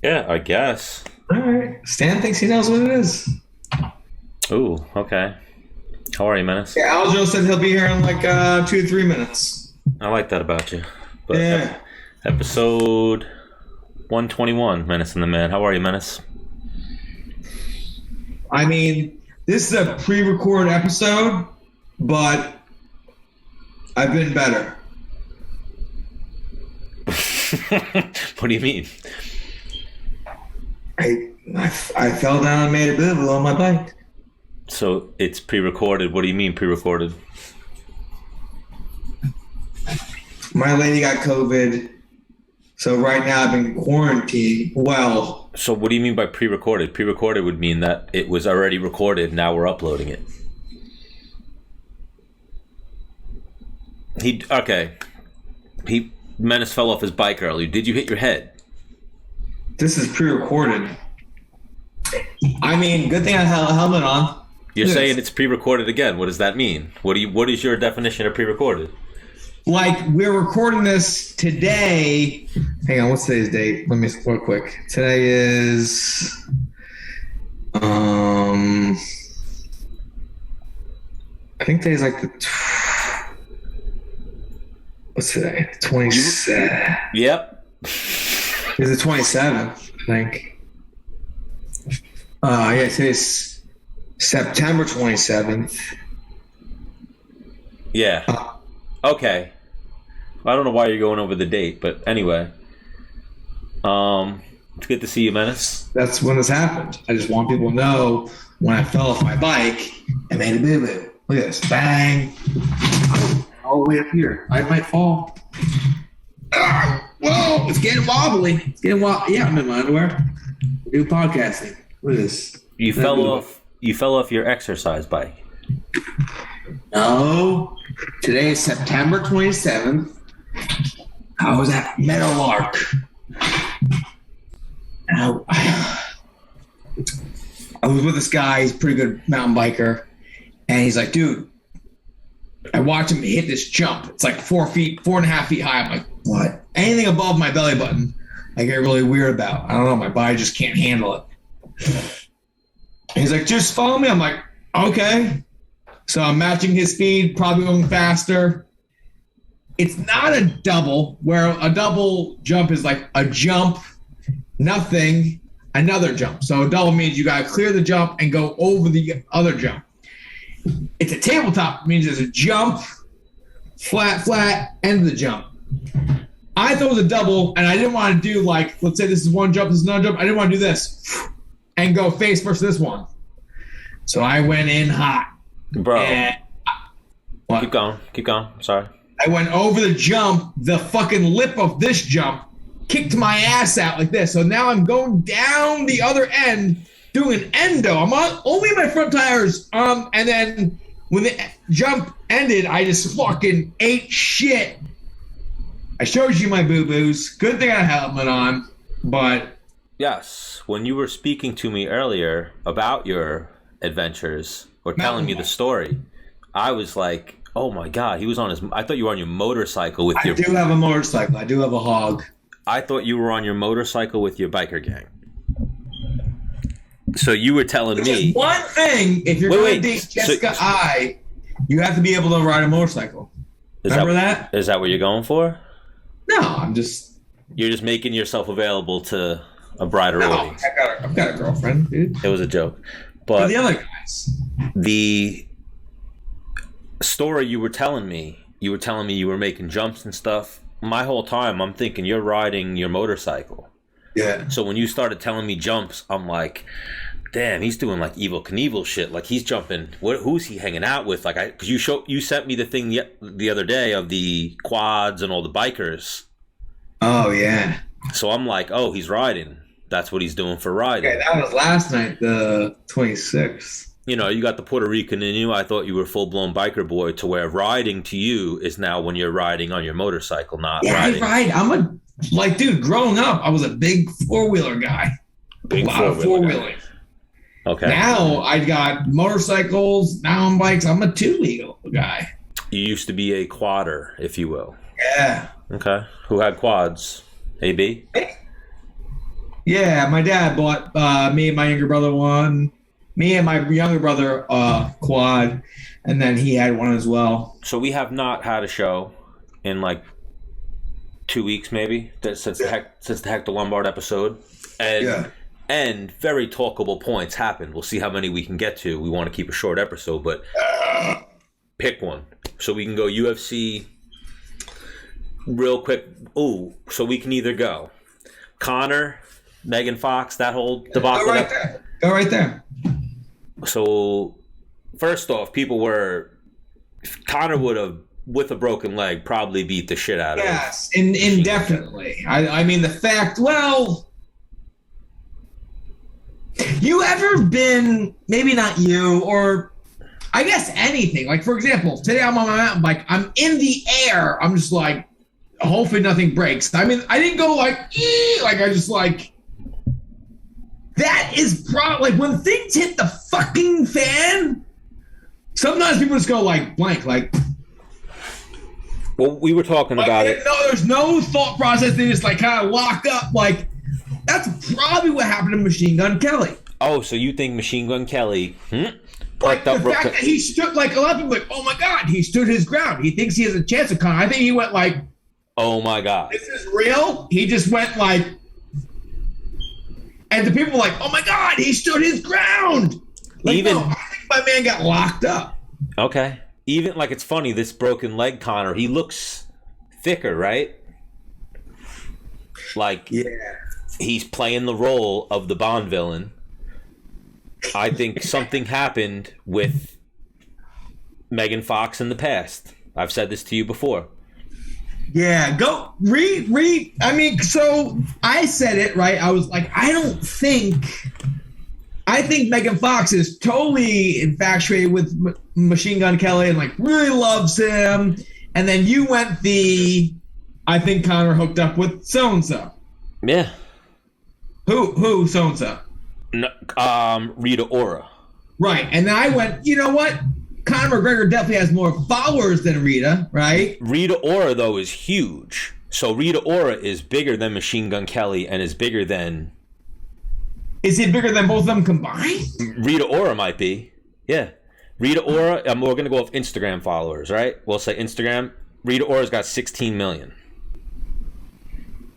Yeah, I guess. All right. Stan thinks he knows what it is. Ooh, okay. How are you, Menace? Yeah, Aljo said he'll be here in like 2 to 3 minutes. I like that about you. But Yeah. Episode 121, Menace and the Man. How are you, Menace? I mean, this is a pre-recorded episode, but I've been better. What do you mean? I fell down and made a boo-boo on my bike. So it's pre-recorded. What do you mean pre-recorded? My lady got COVID, so right now I've been quarantined. Well, so what do you mean by pre-recorded? Pre-recorded would mean that it was already recorded. Now we're uploading it. Menace fell off his bike earlier. Did you hit your head? this is pre-recorded. I mean, good thing I had a helmet on. You're saying it's pre-recorded again. What does that mean? What is your definition of pre-recorded? Like, we're recording this today. Hang on, what's today's date? Let me real quick. Today is I think today's like the what's today? 27th. Yep. It's the 27th, I think. Yeah, today's September 27th. Yeah. Okay. I don't know why you're going over the date, but anyway. It's good to see you, Menace. That's when this happened. I just want people to know when I fell off my bike and made a boo-boo. Look at this. Bang. All the way up here. I might fall. Whoa, it's getting wobbly. It's getting wobbly. Yeah, I'm in my underwear. We do podcasting. Look at this. You fell off your exercise bike. No. Today is September 27th. I was at Meadowlark. I was with this guy. He's a pretty good mountain biker. And he's like, dude, I watch him hit this jump. It's like 4.5 feet high. I'm like, what? Anything above my belly button, I get really weird about. I don't know. My body just can't handle it. And he's like, just follow me. I'm like, okay. So I'm matching his speed, probably going faster. It's not a double, where a double jump is like a jump, nothing, another jump. So a double means you got to clear the jump and go over the other jump. It's a tabletop, means there's a jump, flat, end of the jump. I thought it was a double, and I didn't want to do like, let's say this is one jump, this is another jump. I didn't want to do this and go face first this one. So I went in hot. Bro, keep going. Sorry. I went over the jump, the fucking lip of this jump, kicked my ass out like this. So now I'm going down the other end, doing an endo. I'm on only my front tires. And then when the jump ended, I just fucking ate shit. I showed you my boo-boos. Good thing I had a helmet on, but... Yes, when you were speaking to me earlier about your adventures or telling me the story, I was like, oh my God, he was on his... I thought you were on your motorcycle with your... I do have a motorcycle. I do have a hog. I thought you were on your motorcycle with your biker gang. So you were telling me... One thing, if you're going to date Jessica you have to be able to ride a motorcycle. Remember that? Is that what you're going for? No, I'm just... You're just making yourself available to a bride already. No, I've got a girlfriend, dude. It was a joke. But the other guys... The story you were telling me you were making jumps and stuff. My whole time, I'm thinking you're riding your motorcycle. Yeah. So when you started telling me jumps, I'm like, damn, he's doing like Evel Knievel shit. Like he's jumping. Who's he hanging out with? Like because you sent me the thing the other day of the quads and all the bikers. Oh yeah. So I'm like, oh, he's riding. That's what he's doing for riding. Okay, that was last night, the 26th. You know, you got the Puerto Rican in you. I thought you were a full-blown biker boy to where riding to you is now when you're riding on your motorcycle, not riding. Yeah, I ride. Dude, growing up, I was a big four-wheeler guy. A lot of four-wheeling. Okay. Now I got motorcycles, now on bikes. I'm a two-wheeler guy. You used to be a quadder, if you will. Yeah. Okay. Who had quads? AB? Yeah, my dad bought me and my younger brother one. Me and my younger brother quad, and then he had one as well. So we have not had a show in like 2 weeks, maybe, since the Hector Lombard episode, and very talkable points happened. We'll see how many we can get to. We want to keep a short episode, but pick one so we can go UFC real quick. Ooh, so we can either go Conor, Megan Fox, that whole debacle. Go right there. So first off, people were Conor would have, with a broken leg, probably beat the shit out of him. Yes, indefinitely. I mean, the fact, well, you ever been, maybe not you, or I guess anything. Like, for example, today I'm on my mountain bike. I'm in the air. I'm just like, hopefully nothing breaks. I mean, I didn't go like, I just like, that is probably, like, when things hit the fucking fan, sometimes people just go like blank, like. Well, we were talking about it. No, there's no thought process. They just like kind of lock up. Like, that's probably what happened to Machine Gun Kelly. Oh, so you think Machine Gun Kelly? Like the fact that he stood, like a lot of people like, oh my God, he stood his ground. He thinks he has a chance of Conor. I think he went like, oh my God, this is real. He just went like, and the people were like, oh my God, he stood his ground. Like, no, I think my man got locked up. Okay. Even, like, it's funny, this broken leg Conor, he looks thicker, right? Like, he's playing the role of the Bond villain. I think something happened with Megan Fox in the past. I've said this to you before. Yeah, go read. I mean, so I said it, right? I was like, I think Megan Fox is totally infatuated with Machine Gun Kelly and like really loves him. And then you went I think Conor hooked up with so-and-so. Yeah. Who so-and-so? No, Rita Ora. Right. And then I went, you know what? Conor McGregor definitely has more followers than Rita, right? Rita Ora, though, is huge. So Rita Ora is bigger than Machine Gun Kelly and is bigger than... Is it bigger than both of them combined? Rita Ora might be. Yeah. Rita Ora, we're going to go off Instagram followers, right? We'll say Instagram. Rita Ora's got 16 million.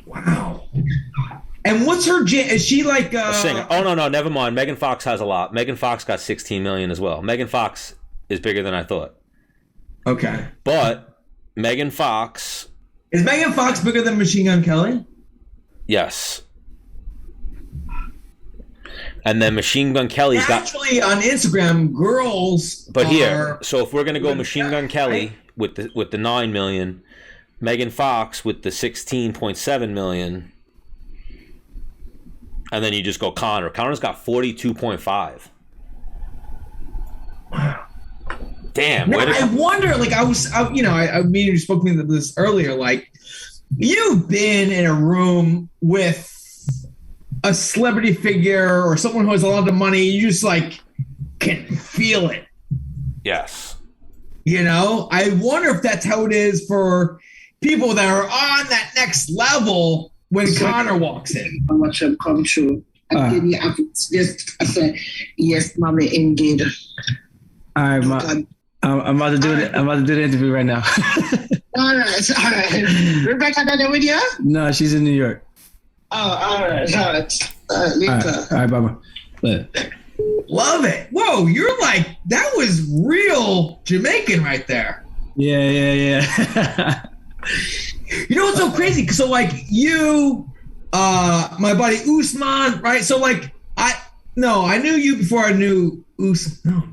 Wow. And what's her... Is she like... A singer. Oh, no, never mind. Megan Fox has a lot. Megan Fox got 16 million as well. Megan Fox is bigger than I thought. Okay. But Megan Fox... Is Megan Fox bigger than Machine Gun Kelly? Yes. And then Machine Gun Kelly's got... Actually, on Instagram, girls But here, so if we're going to go Machine Gun Kelly with the 9 million, Megan Fox with the 16.7 million, and then you just go Conor. Conor's got 42.5. Wow. Damn. Now, I wonder, like, I mean, you spoke to me this earlier, like, you've been in a room with a celebrity figure or someone who has a lot of money, you just like can feel it. Yes. You know, I wonder if that's how it is for people that are on that next level when Conor walks in. I watch him come through. Yes, I said, yes, mommy, indeed. All right, I'm about to do it. I'm about to do the interview right now. All right. Rebecca, done with you? No, she's in New York. Oh, all right. All right, Baba. Love it. Whoa, you're like, that was real Jamaican right there. Yeah. You know what's so crazy? So like you, my buddy Usman, right? So like I knew you before I knew Usman. No,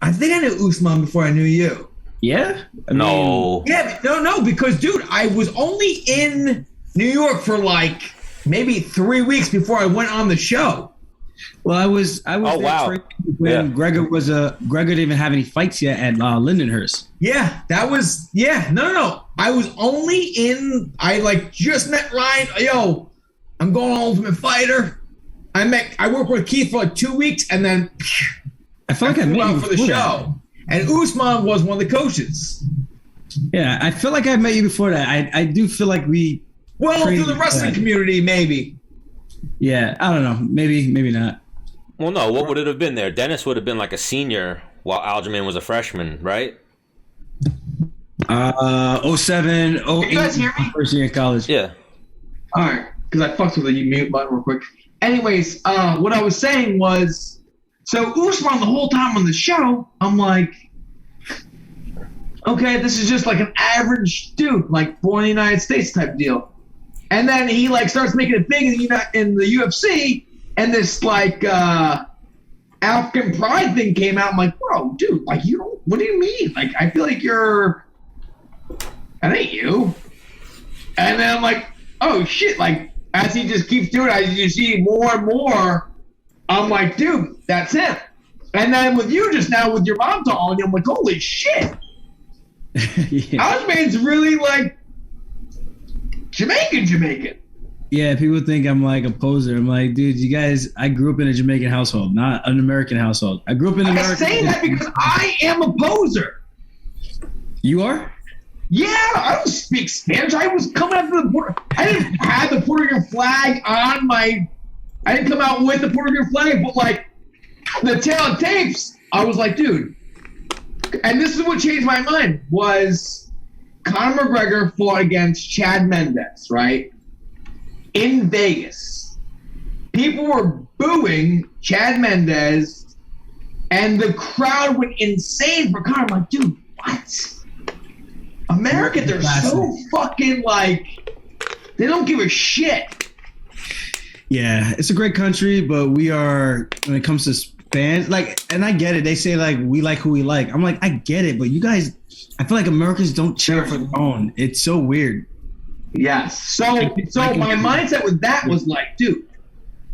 I think I knew Usman before I knew you. Yeah? No, because dude, I was only in New York for like maybe 3 weeks before I went on the show. Well, I was there wow. when Gregor didn't even have any fights yet at Lindenhurst. Yeah, that was no. I was only I like just met Ryan. Yo, I'm going on Ultimate Fighter. I worked with Keith for like 2 weeks, and then I felt like I met you for the show. That. And Usman was one of the coaches. Yeah, I feel like I met you before that. I do feel like we. Well, through the wrestling community, maybe. Yeah, I don't know. Maybe not. Well, no. What would it have been there? Dennis would have been like a senior while Aljamain was a freshman, right? 07, 08, Can you guys hear me? first year in college. Yeah. All right, because I fucked with the mute button real quick. Anyways, what I was saying was, so Usman the whole time on the show, I'm like, okay, this is just like an average dude, like born in the United States type deal. And then he like starts making it big in the UFC, and this like African pride thing came out. I'm like, bro, dude, like you don't. What do you mean? Like I feel like that ain't you. And then I'm like, oh shit! Like as he just keeps doing it, as you see more and more, I'm like, dude, that's him. And then with you just now with your mom talking, I'm like, holy shit! Aljamain's really like Jamaican. Yeah, people think I'm like a poser. I'm like, dude, you guys, I grew up in a Jamaican household, not an American household. I grew up in America. I'm saying that because I am a poser. You are? Yeah, I don't speak Spanish. I was coming out to the border. I didn't have the Puerto Rican flag on my. I didn't come out with the Puerto Rican flag, but like the tail of tapes, I was like, dude. And this is what changed my mind was Conor McGregor fought against Chad Mendes, right? In Vegas. People were booing Chad Mendes, and the crowd went insane for Conor. I'm like, dude, what? America, they're so fucking like, they don't give a shit. Yeah, it's a great country, but we are, when it comes to fans, like, and I get it. They say, like, we like who we like. I'm like, I get it, but you guys, I feel like Americans don't cheer for their own. It's so weird. Yes. So my mindset with that was like, dude,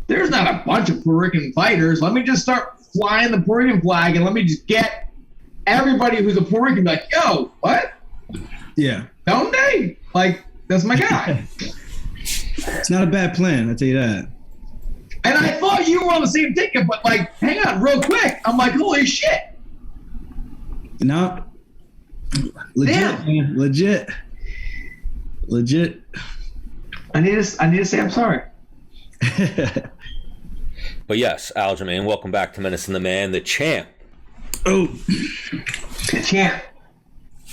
there's not a bunch of Puerto Rican fighters. Let me just start flying the Puerto Rican flag, and let me just get everybody who's a Puerto Rican like, yo, what? Yeah. Don't they? Like, that's my guy. It's not a bad plan, I'll tell you that. And I thought you were on the same ticket, but like, hang on, real quick. I'm like, holy shit. No. Legit, man. Legit. I need to say I'm sorry. But yes, Aljamain, welcome back to Menace and the Man, the champ. Oh. The champ.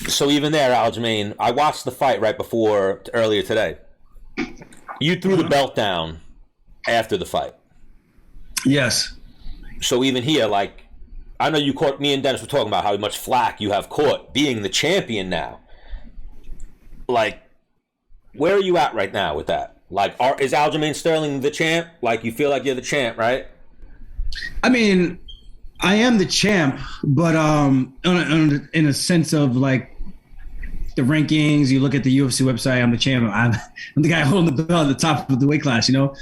So even there, Aljamain, I watched the fight right before, earlier today. You threw the belt down after the fight. Yes. So even here, like, I know you caught, me and Dennis were talking about how much flack you have caught being the champion now. Like, where are you at right now with that? Like, is Aljamain Sterling the champ? Like, you feel like you're the champ, right? I mean, I am the champ, but in a sense of like the rankings, you look at the UFC website, I'm the champ. I'm the guy holding the belt at the top of the weight class, you know?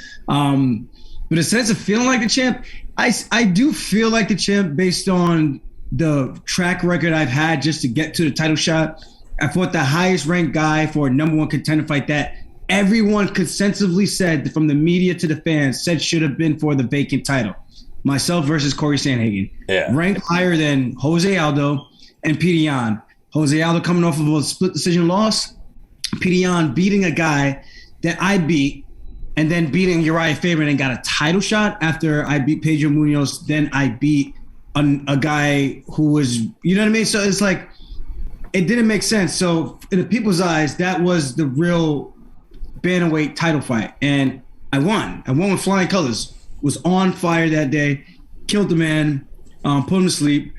But a sense of feeling like the champ, I do feel like the champ based on the track record I've had just to get to the title shot. I fought the highest ranked guy for a number one contender fight that everyone consensually said, from the media to the fans, said should have been for the vacant title. Myself versus Cory Sandhagen. Yeah. Ranked higher than Jose Aldo and Petr Yan. Jose Aldo coming off of a split decision loss. Petr Yan beating a guy that I beat, and then beating Uriah Faber and got a title shot after I beat Pedro Munoz. Then I beat a guy who was, you know what I mean? So it's like, it didn't make sense. So in the people's eyes, that was the real bantamweight title fight. And I won. I won with flying colors. Was on fire that day. Killed the man. Put him to sleep.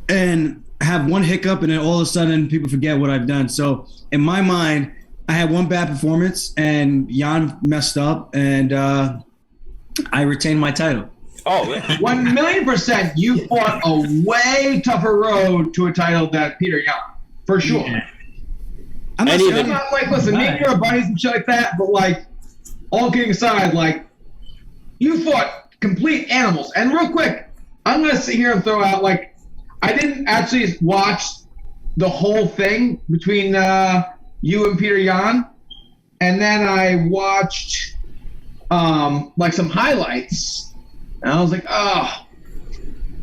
And have one hiccup, and then all of a sudden people forget what I've done. So in my mind, I had one bad performance, and Jan messed up, and I retained my title. Oh, yeah. 1,000,000%. You fought a way tougher road to a title than Petr Yan, for sure. Yeah. I'm not like, listen, me and you are buddies and shit like that, but like, all kidding aside, like, you fought complete animals. And real quick, I'm gonna sit here and throw out, like, I didn't actually watch the whole thing between you and Petr Yan, and then I watched like some highlights, and I was like, oh,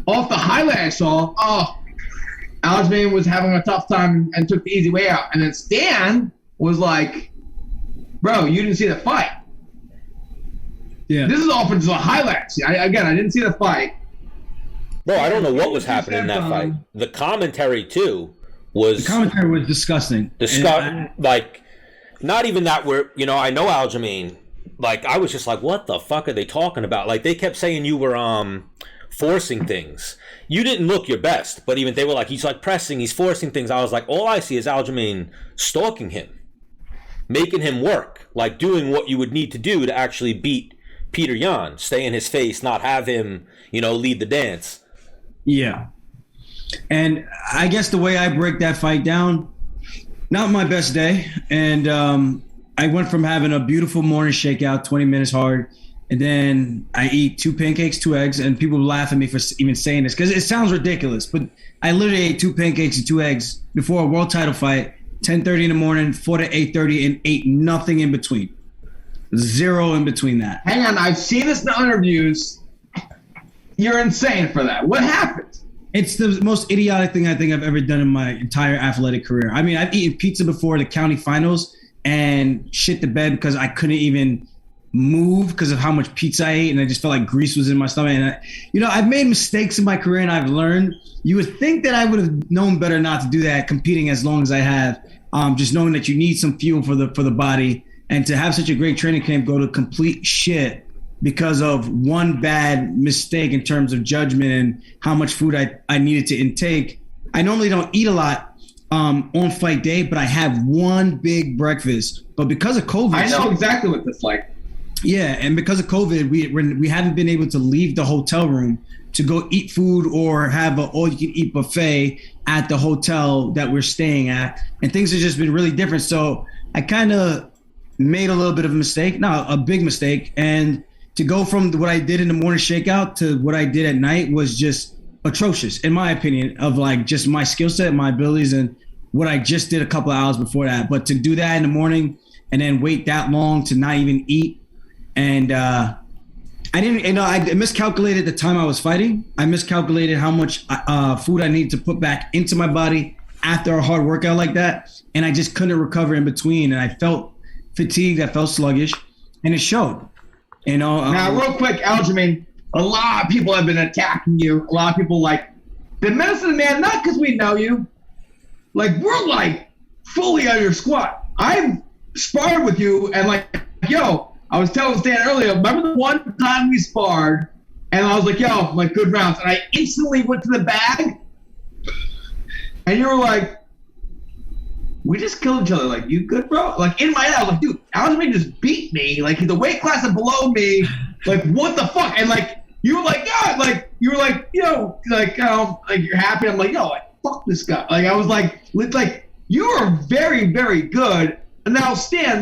off the highlight I saw, Aljamain was having a tough time and took the easy way out, and then Stan was like, bro, you didn't see the fight. Yeah. This is all from the highlights. I didn't see the fight. Bro, I don't know what was happening in that fight. The commentary too was disgusting. Like, not even that I know Aljamain. Like, I was just like, what the fuck are they talking about? Like, they kept saying you were forcing things. You didn't look your best, but even they were like, he's like pressing, he's forcing things. I was like, all I see is Aljamain stalking him, making him work, like doing what you would need to do to actually beat Petr Yan, stay in his face, not have him, lead the dance. Yeah. And I guess the way I break that fight down, not my best day. And I went from having a beautiful morning shakeout, 20 minutes hard, and then I eat 2 pancakes, 2 eggs, and people laugh at me for even saying this because it sounds ridiculous, but I literally ate 2 pancakes and 2 eggs before a world title fight, 10:30 in the morning, 4 to 8:30, and ate nothing in between. 0 in between that. Hang on, I've seen this in interviews. You're insane for that. What happened? It's the most idiotic thing I think I've ever done in my entire athletic career. I mean, I've eaten pizza before the county finals and shit the bed because I couldn't even move because of how much pizza I ate, and I just felt like grease was in my stomach. And I've made mistakes in my career, and I've learned. You would think that I would have known better not to do that, competing as long as I have. Just knowing that you need some fuel for the body, and to have such a great training camp go to complete shit because of one bad mistake in terms of judgment and how much food I needed to intake. I normally don't eat a lot on fight day, but I have one big breakfast. But because of COVID, I know exactly what this like. Yeah, and because of COVID, we haven't been able to leave the hotel room to go eat food or have an all-you-can-eat buffet at the hotel that we're staying at, and things have just been really different. So I kind of made a little bit of a mistake, not a big mistake, and to go from what I did in the morning shakeout to what I did at night was just atrocious, in my opinion, of like just my skill set, my abilities, and what I just did a couple of hours before that. But to do that in the morning and then wait that long to not even eat. And I miscalculated the time I was fighting. I miscalculated how much food I needed to put back into my body after a hard workout like that. And I just couldn't recover in between. And I felt fatigued. I felt sluggish. And it showed. Now, real quick, Aljamain, a lot of people have been attacking you. A lot of people the Menace, man, not because we know you. Like, we're fully on your squad. I've sparred with you and I was telling Stan earlier, remember the one time we sparred, and I was like, good rounds. And I instantly went to the bag, and you were like, we just killed each other. Like, you good, bro? Like, in my head, I was like, dude, Aljamain just beat me. Like, the weight class is below me. Like, what the fuck? And, you were like, God. You were like, you're happy. I'm like, fuck this guy. Like, I was like, you are very, very good. And now, Stan,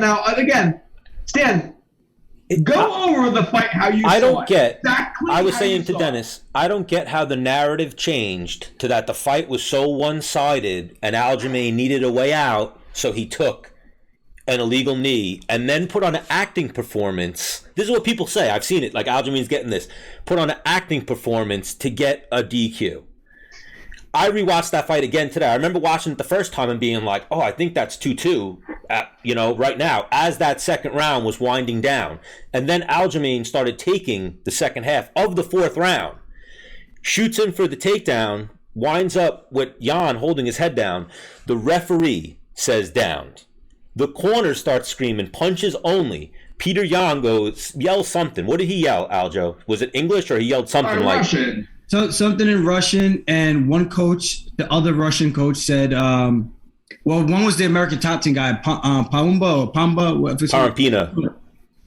go over the fight how you I saw don't it. get. Exactly I was how saying you to saw Dennis, I don't get how the narrative changed to that the fight was so one-sided and Aljamain needed a way out, so he took an illegal knee and then put on an acting performance. This is what people say. I've seen it. Like, Aljamain's getting this. Put on an acting performance to get a DQ. I rewatched that fight again today. I remember watching it the first time and being like, I think that's 2-2, right now, as that second round was winding down. And then Aljamain started taking the second half of the fourth round, shoots in for the takedown, winds up with Yan holding his head down. The referee says downed. The corner starts screaming, punches only. Petr Yan yells something. What did he yell, Aljo? Was it English or he yelled something like... Russian. So something in Russian, and one coach, the other Russian coach said, one was the American top team guy, Pamba, Parampina,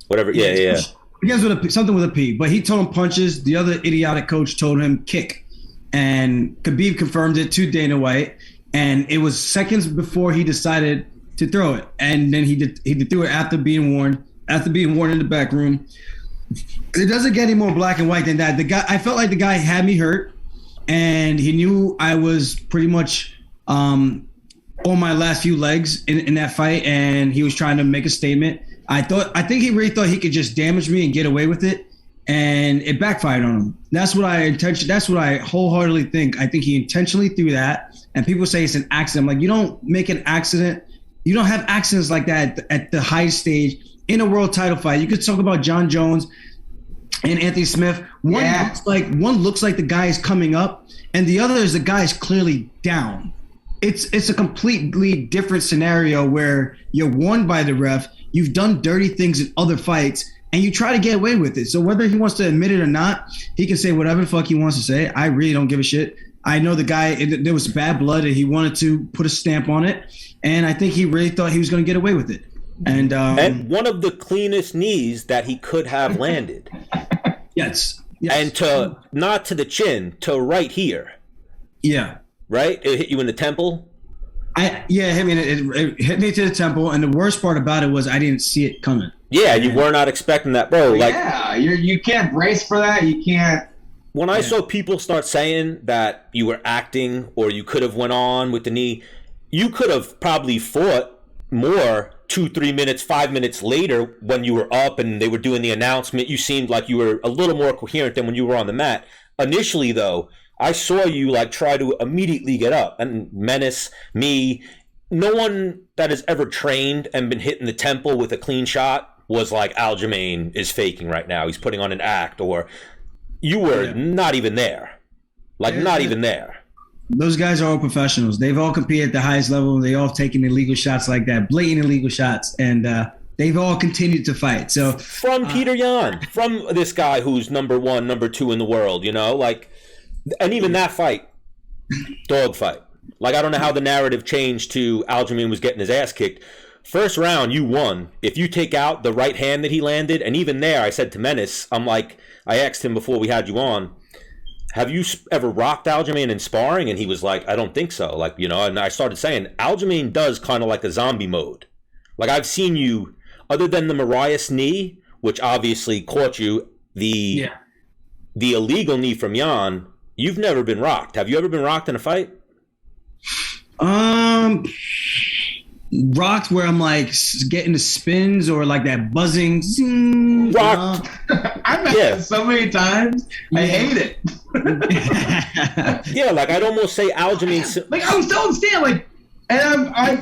whatever. Yeah. I guess something with a P, but he told him punches. The other idiotic coach told him kick, and Khabib confirmed it to Dana White, and it was seconds before he decided to throw it, and then he threw it after being warned in the back room. It doesn't get any more black and white than that. I felt like the guy had me hurt, and he knew I was pretty much on my last few legs in that fight, and he was trying to make a statement. I think he really thought he could just damage me and get away with it, and it backfired on him. That's what I wholeheartedly think. I think he intentionally threw that, and people say it's an accident. I'm like, you don't make an accident. You don't have accidents like that at the highest stage in a world title fight. You could talk about John Jones. and Anthony Smith. One looks like the guy is coming up, and the other is the guy is clearly down. It's a completely different scenario where you're warned by the ref, you've done dirty things in other fights, and you try to get away with it. So whether he wants to admit it or not, he can say whatever the fuck he wants to say. I really don't give a shit. I know the guy, there was bad blood, and he wanted to put a stamp on it, and I think he really thought he was going to get away with it. And one of the cleanest knees that he could have landed. Yes. And not to the chin, to right here. Yeah. Right? It hit you in the temple? It hit me to the temple, and the worst part about it was I didn't see it coming. Yeah, you were not expecting that, bro. You can't brace for that. You can't. When I saw people start saying that you were acting or you could have went on with the knee, you could have probably fought more 2-3 minutes, 5 minutes later when you were up and they were doing the announcement. You seemed like you were a little more coherent than when you were on the mat. Initially, though, I saw you try to immediately get up. And Menace, me, no one that has ever trained and been hit in the temple with a clean shot was like, Aljamain is faking right now. He's putting on an act. Or you were not even there. Not even there. Those guys are all professionals. They've all competed at the highest level. They all taken illegal shots like that, blatant illegal shots. And they've all continued to fight. So from Petr Yan, from this guy who's number 1, number 2 in the world, and even that fight, dog fight. I don't know how the narrative changed to Aljamain was getting his ass kicked. First round, you won. If you take out the right hand that he landed, and even there, I said to Menace, I asked him before we had you on, have you ever rocked Aljamain in sparring? And he was like, I don't think so. And I started saying, Aljamain does kind of like a zombie mode. I've seen you, other than the Marias knee, which obviously caught you, the illegal knee from Yan, you've never been rocked. Have you ever been rocked in a fight? Rocked where I'm getting the spins or that buzzing. Zing, rocked. I've had it so many times. I hate it. I'd almost say Aljamain. I was telling Stan, and I'm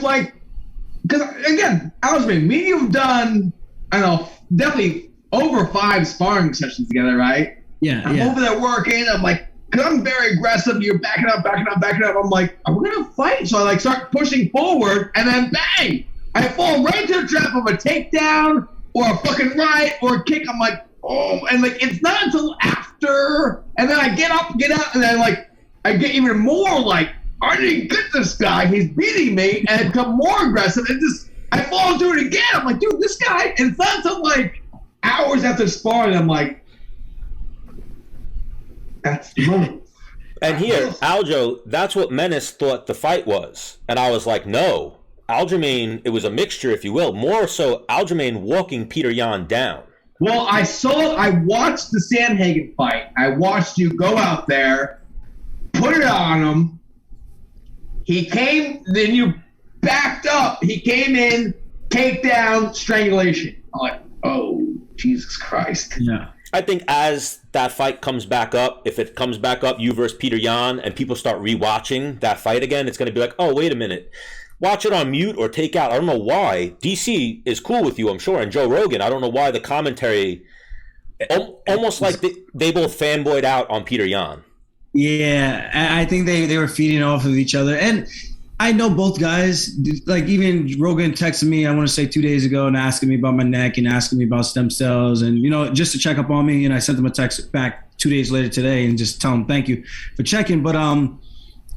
because again, Aljamain, me and you have done, I don't know, definitely over 5 sparring sessions together, right? Yeah. I'm over there working. I'm because I'm very aggressive. You're backing up. I'm like, are we going to fight? So I start pushing forward, and then bang! I fall right into the trap of a takedown or a fucking right or a kick. I'm like, oh, and it's not until after, and then I get up, get out, and then I get even more I didn't get this guy. He's beating me, and I become more aggressive, and I fall into it again. I'm like, dude, this guy. And it's not until hours after sparring, I'm like, that's the moment. And here, Aljo, that's what Menace thought the fight was. And I was like, no. Aljamain, it was a mixture, if you will. More so, Aljamain walking Petr Yan down. Well, I watched the Sandhagen fight. I watched you go out there, put it on him. He came, then you backed up. He came in, takedown, strangulation. I'm like, oh, Jesus Christ. Yeah. I think as that fight comes back up, if it comes back up, you versus Petr Yan, and people start rewatching that fight again, it's going to be like, oh, wait a minute. Watch it on mute or take out. I don't know why. DC is cool with you, I'm sure, and Joe Rogan. I don't know why the commentary, almost like they both fanboyed out on Petr Yan. Yeah, I think they were feeding off of each other. And I know both guys. Even Rogan texted me, I want to say 2 days ago, and asking me about my neck and asking me about stem cells and, just to check up on me. And I sent him a text back 2 days later today and just tell him thank you for checking. But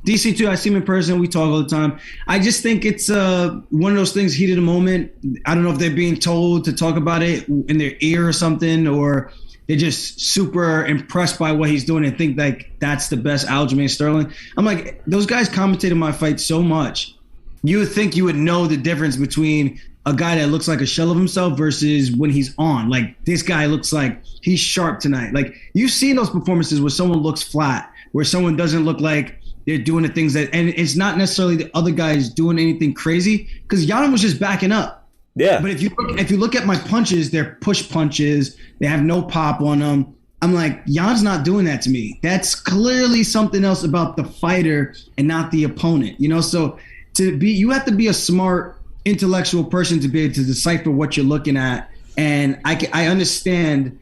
DC too, I see him in person. We talk all the time. I just think it's one of those things, heat of the moment. I don't know if they're being told to talk about it in their ear or something, or they're just super impressed by what he's doing and think that's the best Aljamain Sterling. I'm like, those guys commentated my fight so much. You would think you would know the difference between a guy that looks like a shell of himself versus when he's on. This guy looks like he's sharp tonight. You've seen those performances where someone looks flat, where someone doesn't look like they're doing the things and it's not necessarily the other guys doing anything crazy, because Yan was just backing up. Yeah. But if you look at my punches, they're push punches. They have no pop on them. I'm like, Jan's not doing that to me. That's clearly something else about the fighter and not the opponent. So you have to be a smart intellectual person to be able to decipher what you're looking at. And I understand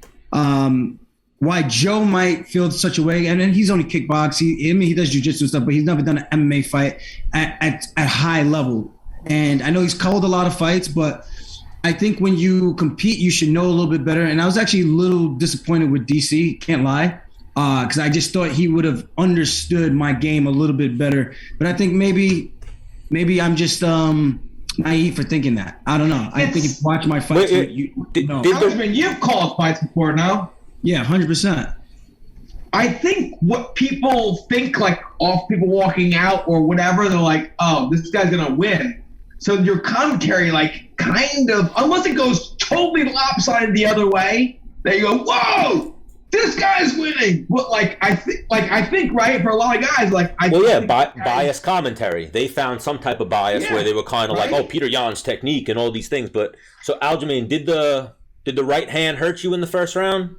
why Joe might feel such a way. And then he's only kickbox. He does jiu-jitsu and stuff, but he's never done an MMA fight at high level. And I know he's called a lot of fights, but I think when you compete, you should know a little bit better. And I was actually a little disappointed with DC, can't lie, because I just thought he would have understood my game a little bit better. But I think maybe I'm just naive for thinking that. I don't know. I think if you watch my fights, you've called fights before now. Yeah, 100%. I think what people think, like off people walking out or whatever, they're like, oh, this guy's going to win. So your commentary, like, kind of, unless it goes totally lopsided the other way, they go, whoa, this guy's winning. But I think, right, for a lot of guys, biased commentary. They found some type of bias where they were kind of like, oh, Petr Yan's technique and all these things. But so Aljamain, did the right hand hurt you in the first round?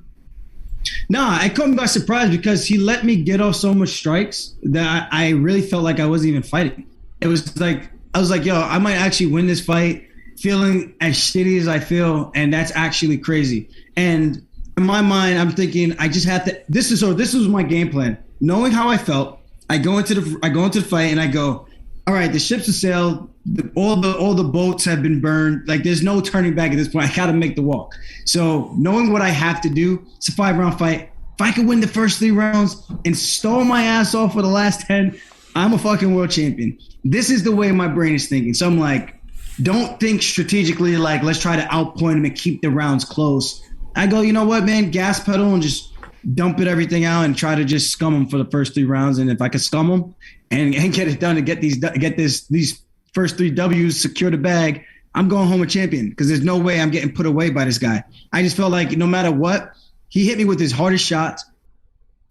Nah, it caught me by surprise because he let me get off so much strikes that I really felt like I wasn't even fighting. It was like, I was like, yo, I might actually win this fight feeling as shitty as I feel, and that's actually crazy. And in my mind, I'm thinking I just have to. This was my game plan. Knowing how I felt, I go into the fight and I go, all right, the ships have sailed. All the boats have been burned. Like, there's no turning back at this point. I got to make the walk. So knowing what I have to do, it's a 5-round fight. If I could win the first 3 rounds and stall my ass off for the last 10, I'm a fucking world champion. This is the way my brain is thinking. So I'm like, don't think strategically like, let's try to outpoint him and keep the rounds close. I go, you know what, man, gas pedal and just dump everything out and try to just scum him for the first 3 rounds. And if I could scum him and get it done and get these first 3 W's, secure the bag, I'm going home a champion because there's no way I'm getting put away by this guy. I just felt like no matter what, he hit me with his hardest shots.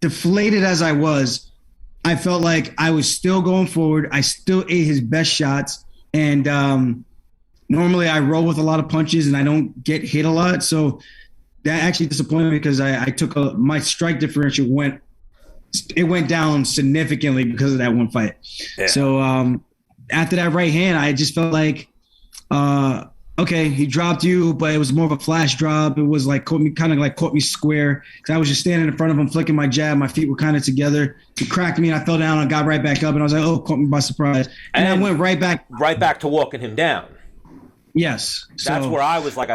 Deflated as I was, I felt like I was still going forward. I still ate his best shots. And normally I roll with a lot of punches and I don't get hit a lot. So that actually disappointed me because I took my strike differential went down significantly because of that one fight. Yeah. So after that right hand, I just felt like, okay, he dropped you, but it was more of a flash drop. It was like caught me square because I was just standing in front of him, flicking my jab. My feet were kind of together. He cracked me, and I fell down and got right back up. And I was like, oh, caught me by surprise. And I went right back to walking him down. Yes, that's where I was like,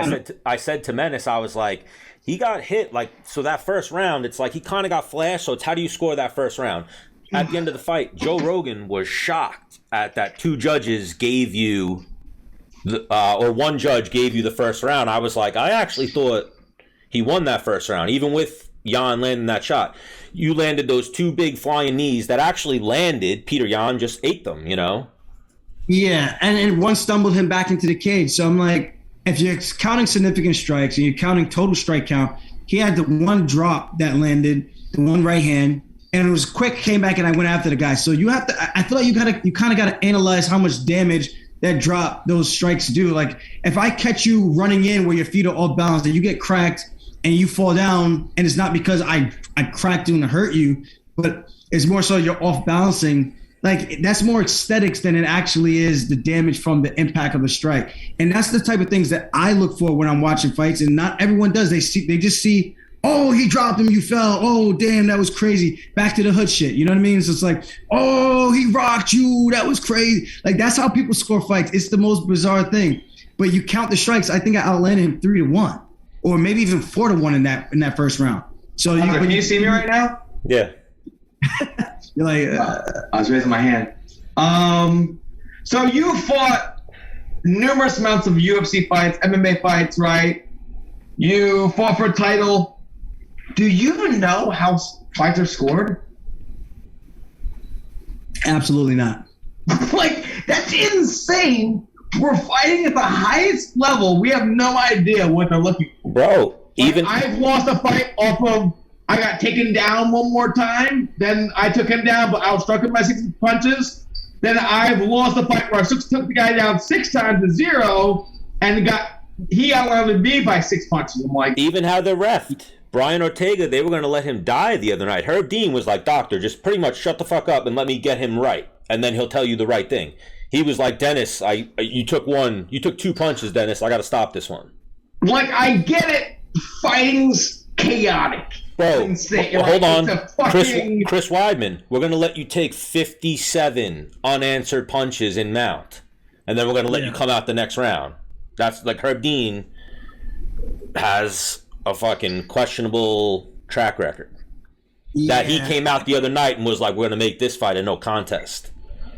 I said to Menace, I was like, he got hit like so that first round. It's like he kind of got flashed. So it's how do you score that first round? At the end of the fight, Joe Rogan was shocked at that 2 judges gave you. Or 1 judge gave you the first round. I was like, I actually thought he won that first round, even with Yan landing that shot. You landed those 2 big flying knees that actually landed. Petr Yan just ate them, you know? Yeah, and one stumbled him back into the cage. So I'm like, if you're counting significant strikes and you're counting total strike count, he had the 1 drop that landed, the 1 right hand, and it was quick, came back, and I went after the guy. So you have to, I feel like you kind of got to analyze how much damage that drop, those strikes do. Like, if I catch you running in where your feet are off balance and you get cracked and you fall down, and it's not because I cracked you and hurt you, but it's more so you're off balancing. Like, that's more aesthetics than it actually is the damage from the impact of the strike. And that's the type of things that I look for when I'm watching fights, and not everyone does. They just see, oh, he dropped him, you fell. Oh, damn, that was crazy. Back to the hood shit. You know what I mean? So it's like, oh, he rocked you. That was crazy. Like, that's how people score fights. It's the most bizarre thing. But you count the strikes. I think I outlanded him 3-1, or maybe even 4-1 in that first round. So can you see me right now? Yeah. You're like, I was raising my hand. So you fought numerous amounts of UFC fights, MMA fights, right? You fought for a title. Do you know how fights are scored? Absolutely not. Like, that's insane. We're fighting at the highest level. We have no idea what they're looking for. Bro, I've lost a fight off of, I got taken down 1 more time. Then I took him down, but outstruck him by 6 punches. Then I've lost a fight where I took the guy down 6 times to 0 and he outlanded me by 6 punches. I'm like, even how they're refed. Brian Ortega, they were going to let him die the other night. Herb Dean was like, doctor, just pretty much shut the fuck up and let me get him right. And then he'll tell you the right thing. He was like, Dennis, you took 2 punches, Dennis. I got to stop this one. Like, I get it. Fighting's chaotic. Bro, insane. Hold on. Fucking... Chris Weidman, we're going to let you take 57 unanswered punches in mount. And then we're going to let you come out the next round. That's like Herb Dean has a fucking questionable track record. Yeah. That he came out the other night and was like, we're going to make this fight a no contest.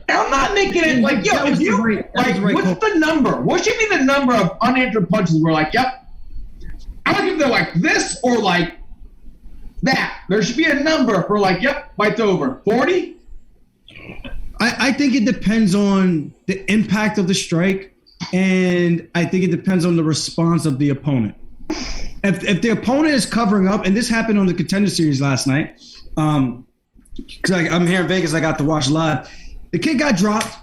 I'm not making it like, yo, if you, what's the number? What should be the number of unanswered punches where like, yep, I don't know if they're like this or like that. There should be a number for like, yep, fight's over. 40? I think it depends on the impact of the strike, and I think it depends on the response of the opponent. If the opponent is covering up, and this happened on the Contender Series last night, because I'm here in Vegas, I got to watch live. The kid got dropped.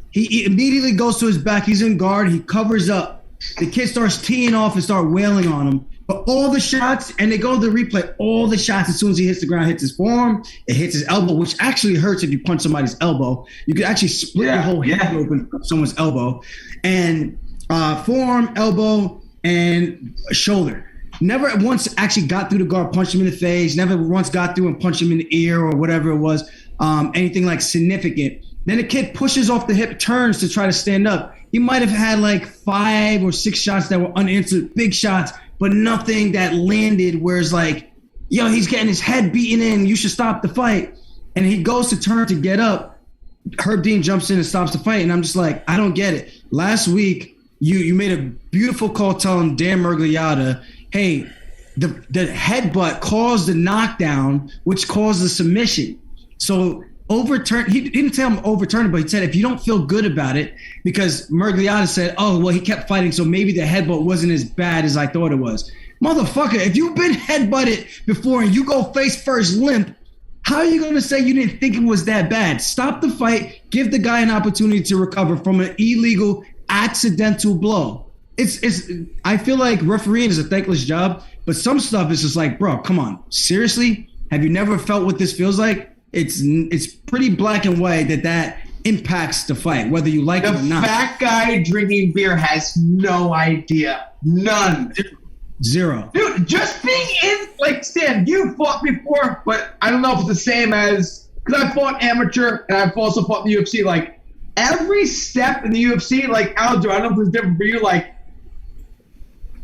He immediately goes to his back. He's in guard. He covers up. The kid starts teeing off and start wailing on him. But all the shots, and they go to the replay, all the shots as soon as he hits the ground, hits his forearm, it hits his elbow, which actually hurts if you punch somebody's elbow. You could actually split your whole hand open from someone's elbow. And forearm, elbow, and shoulder. Never once actually got through the guard, punched him in the face, never once got through and punched him in the ear or whatever it was, anything like significant. Then the kid pushes off the hip, turns to try to stand up. He might have had like 5 or 6 shots that were unanswered, big shots, but nothing that landed where it's like, yo, he's getting his head beaten in. You should stop the fight. And he goes to turn to get up. Herb Dean jumps in and stops the fight. And I'm just like, I don't get it. Last week, you made a beautiful call telling Dan Miragliotta, hey, the headbutt caused the knockdown, which caused the submission. So he didn't tell him overturn it, but he said if you don't feel good about it, because Miragliotta said, oh, well, he kept fighting, so maybe the headbutt wasn't as bad as I thought it was. Motherfucker, if you've been headbutted before and you go face first limp, how are you going to say you didn't think it was that bad? Stop the fight. Give the guy an opportunity to recover from an illegal, accidental blow. I feel like refereeing is a thankless job, but some stuff is just like, bro, come on. Seriously? Have you never felt what this feels like? It's pretty black and white that impacts the fight, whether you like it or not. The fat guy drinking beer has no idea. None. Zero. Dude, just being in, like, Stan, you fought before, but I don't know if it's the same as, because I fought amateur and I've also fought in the UFC. Like, every step in the UFC, like, Aljo, I don't know if it's different for you, like,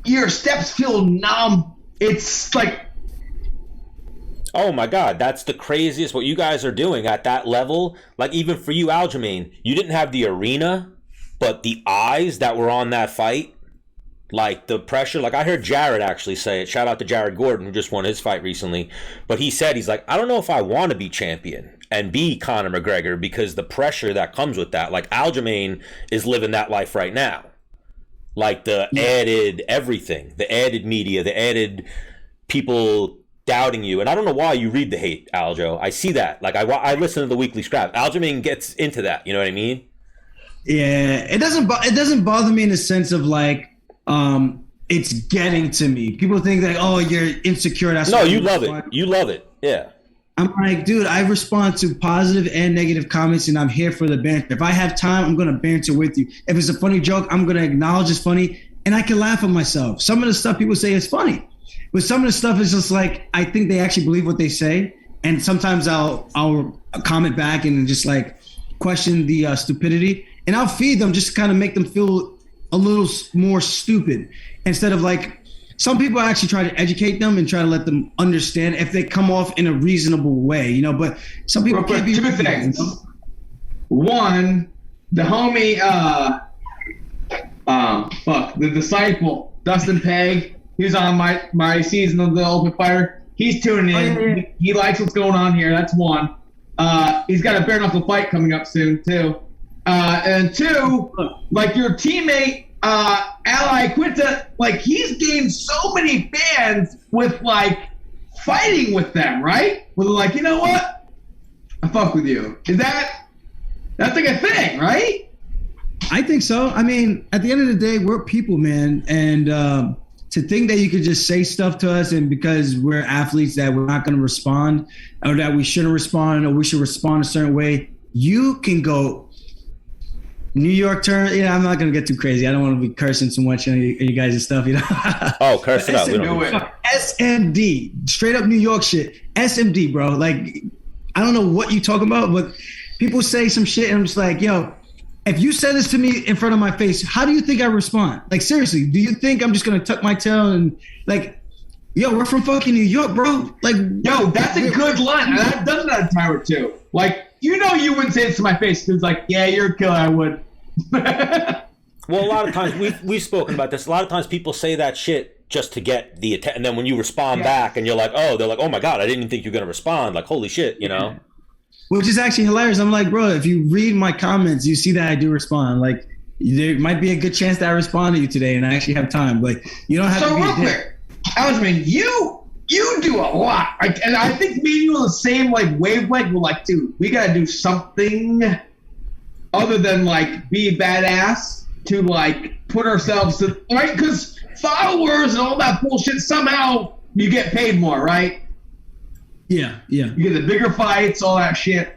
your steps feel numb. It's like, oh my God, that's the craziest what you guys are doing at that level. Like even for you, Aljamain, you didn't have the arena, but the eyes that were on that fight, like the pressure. Like I heard Jared actually say it. Shout out to Jared Gordon, who just won his fight recently. But he said, he's like, I don't know if I want to be champion and be Conor McGregor because the pressure that comes with that. Like Aljamain is living that life right now. Like the added everything, the added media, the added people doubting you. And I don't know why you read the hate, Aljo. I see that. Like I listen to the weekly scrap. Aljamain gets into that. You know what I mean? Yeah, it doesn't bother me in the sense of like it's getting to me. People think that, oh, you're insecure. That's no, you love it. You love it. Yeah. I'm like, dude, I respond to positive and negative comments, and I'm here for the banter. If I have time, I'm going to banter with you. If it's a funny joke, I'm going to acknowledge it's funny, and I can laugh at myself. Some of the stuff people say is funny, but some of the stuff is just like, I think they actually believe what they say, and sometimes I'll comment back and just like question the stupidity, and I'll feed them just to kind of make them feel a little more stupid instead of like, some people actually try to educate them and try to let them understand if they come off in a reasonable way, you know, but some people can't be. Two things. You know? One, the homie, the disciple, Dustin Pegg, he's on my season of the Ultimate Fighter. He's tuning in. He likes what's going on here. That's one. He's got a bare knuckle fight coming up soon, too. And two, like your teammate, Ally Quinta, like he's gained so many fans with like fighting with them, right? Where they're like, you know what? I fuck with you. That's like a thing, right? I think so. I mean, at the end of the day, we're people, man. And to think that you could just say stuff to us and because we're athletes that we're not going to respond or that we shouldn't respond or we should respond a certain way, you can go New York term. I'm not gonna get too crazy. I don't want to be cursing too much on you guys' stuff. Oh, curse it out. We do don't it. SMD, straight up New York shit. SMD, bro. Like, I don't know what you talking about, but people say some shit, and I'm just like, yo, if you said this to me in front of my face, how do you think I respond? Like, seriously, do you think I'm just gonna tuck my tail and like, yo, we're from fucking New York, bro? Like, yo, that's a good line. And that doesn't have time too. Like, you wouldn't say this to my face. It's like, yeah, you're a killer. I would. Well, a lot of times we've spoken about this. A lot of times people say that shit just to get the attention, and then when you respond back, and you're like, oh, they're like, oh my god, I didn't even think you were gonna respond. Like, holy shit, Which is actually hilarious. I'm like, bro, if you read my comments, you see that I do respond. Like, there might be a good chance that I respond to you today, and I actually have time. But you don't have to be real quick, Aljamain, you do a lot, and I think me and you on the same wavelength. We're like, dude, we gotta do something other than be badass to put ourselves to right, because followers and all that bullshit, somehow you get paid more, right? Yeah. You get the bigger fights, all that shit.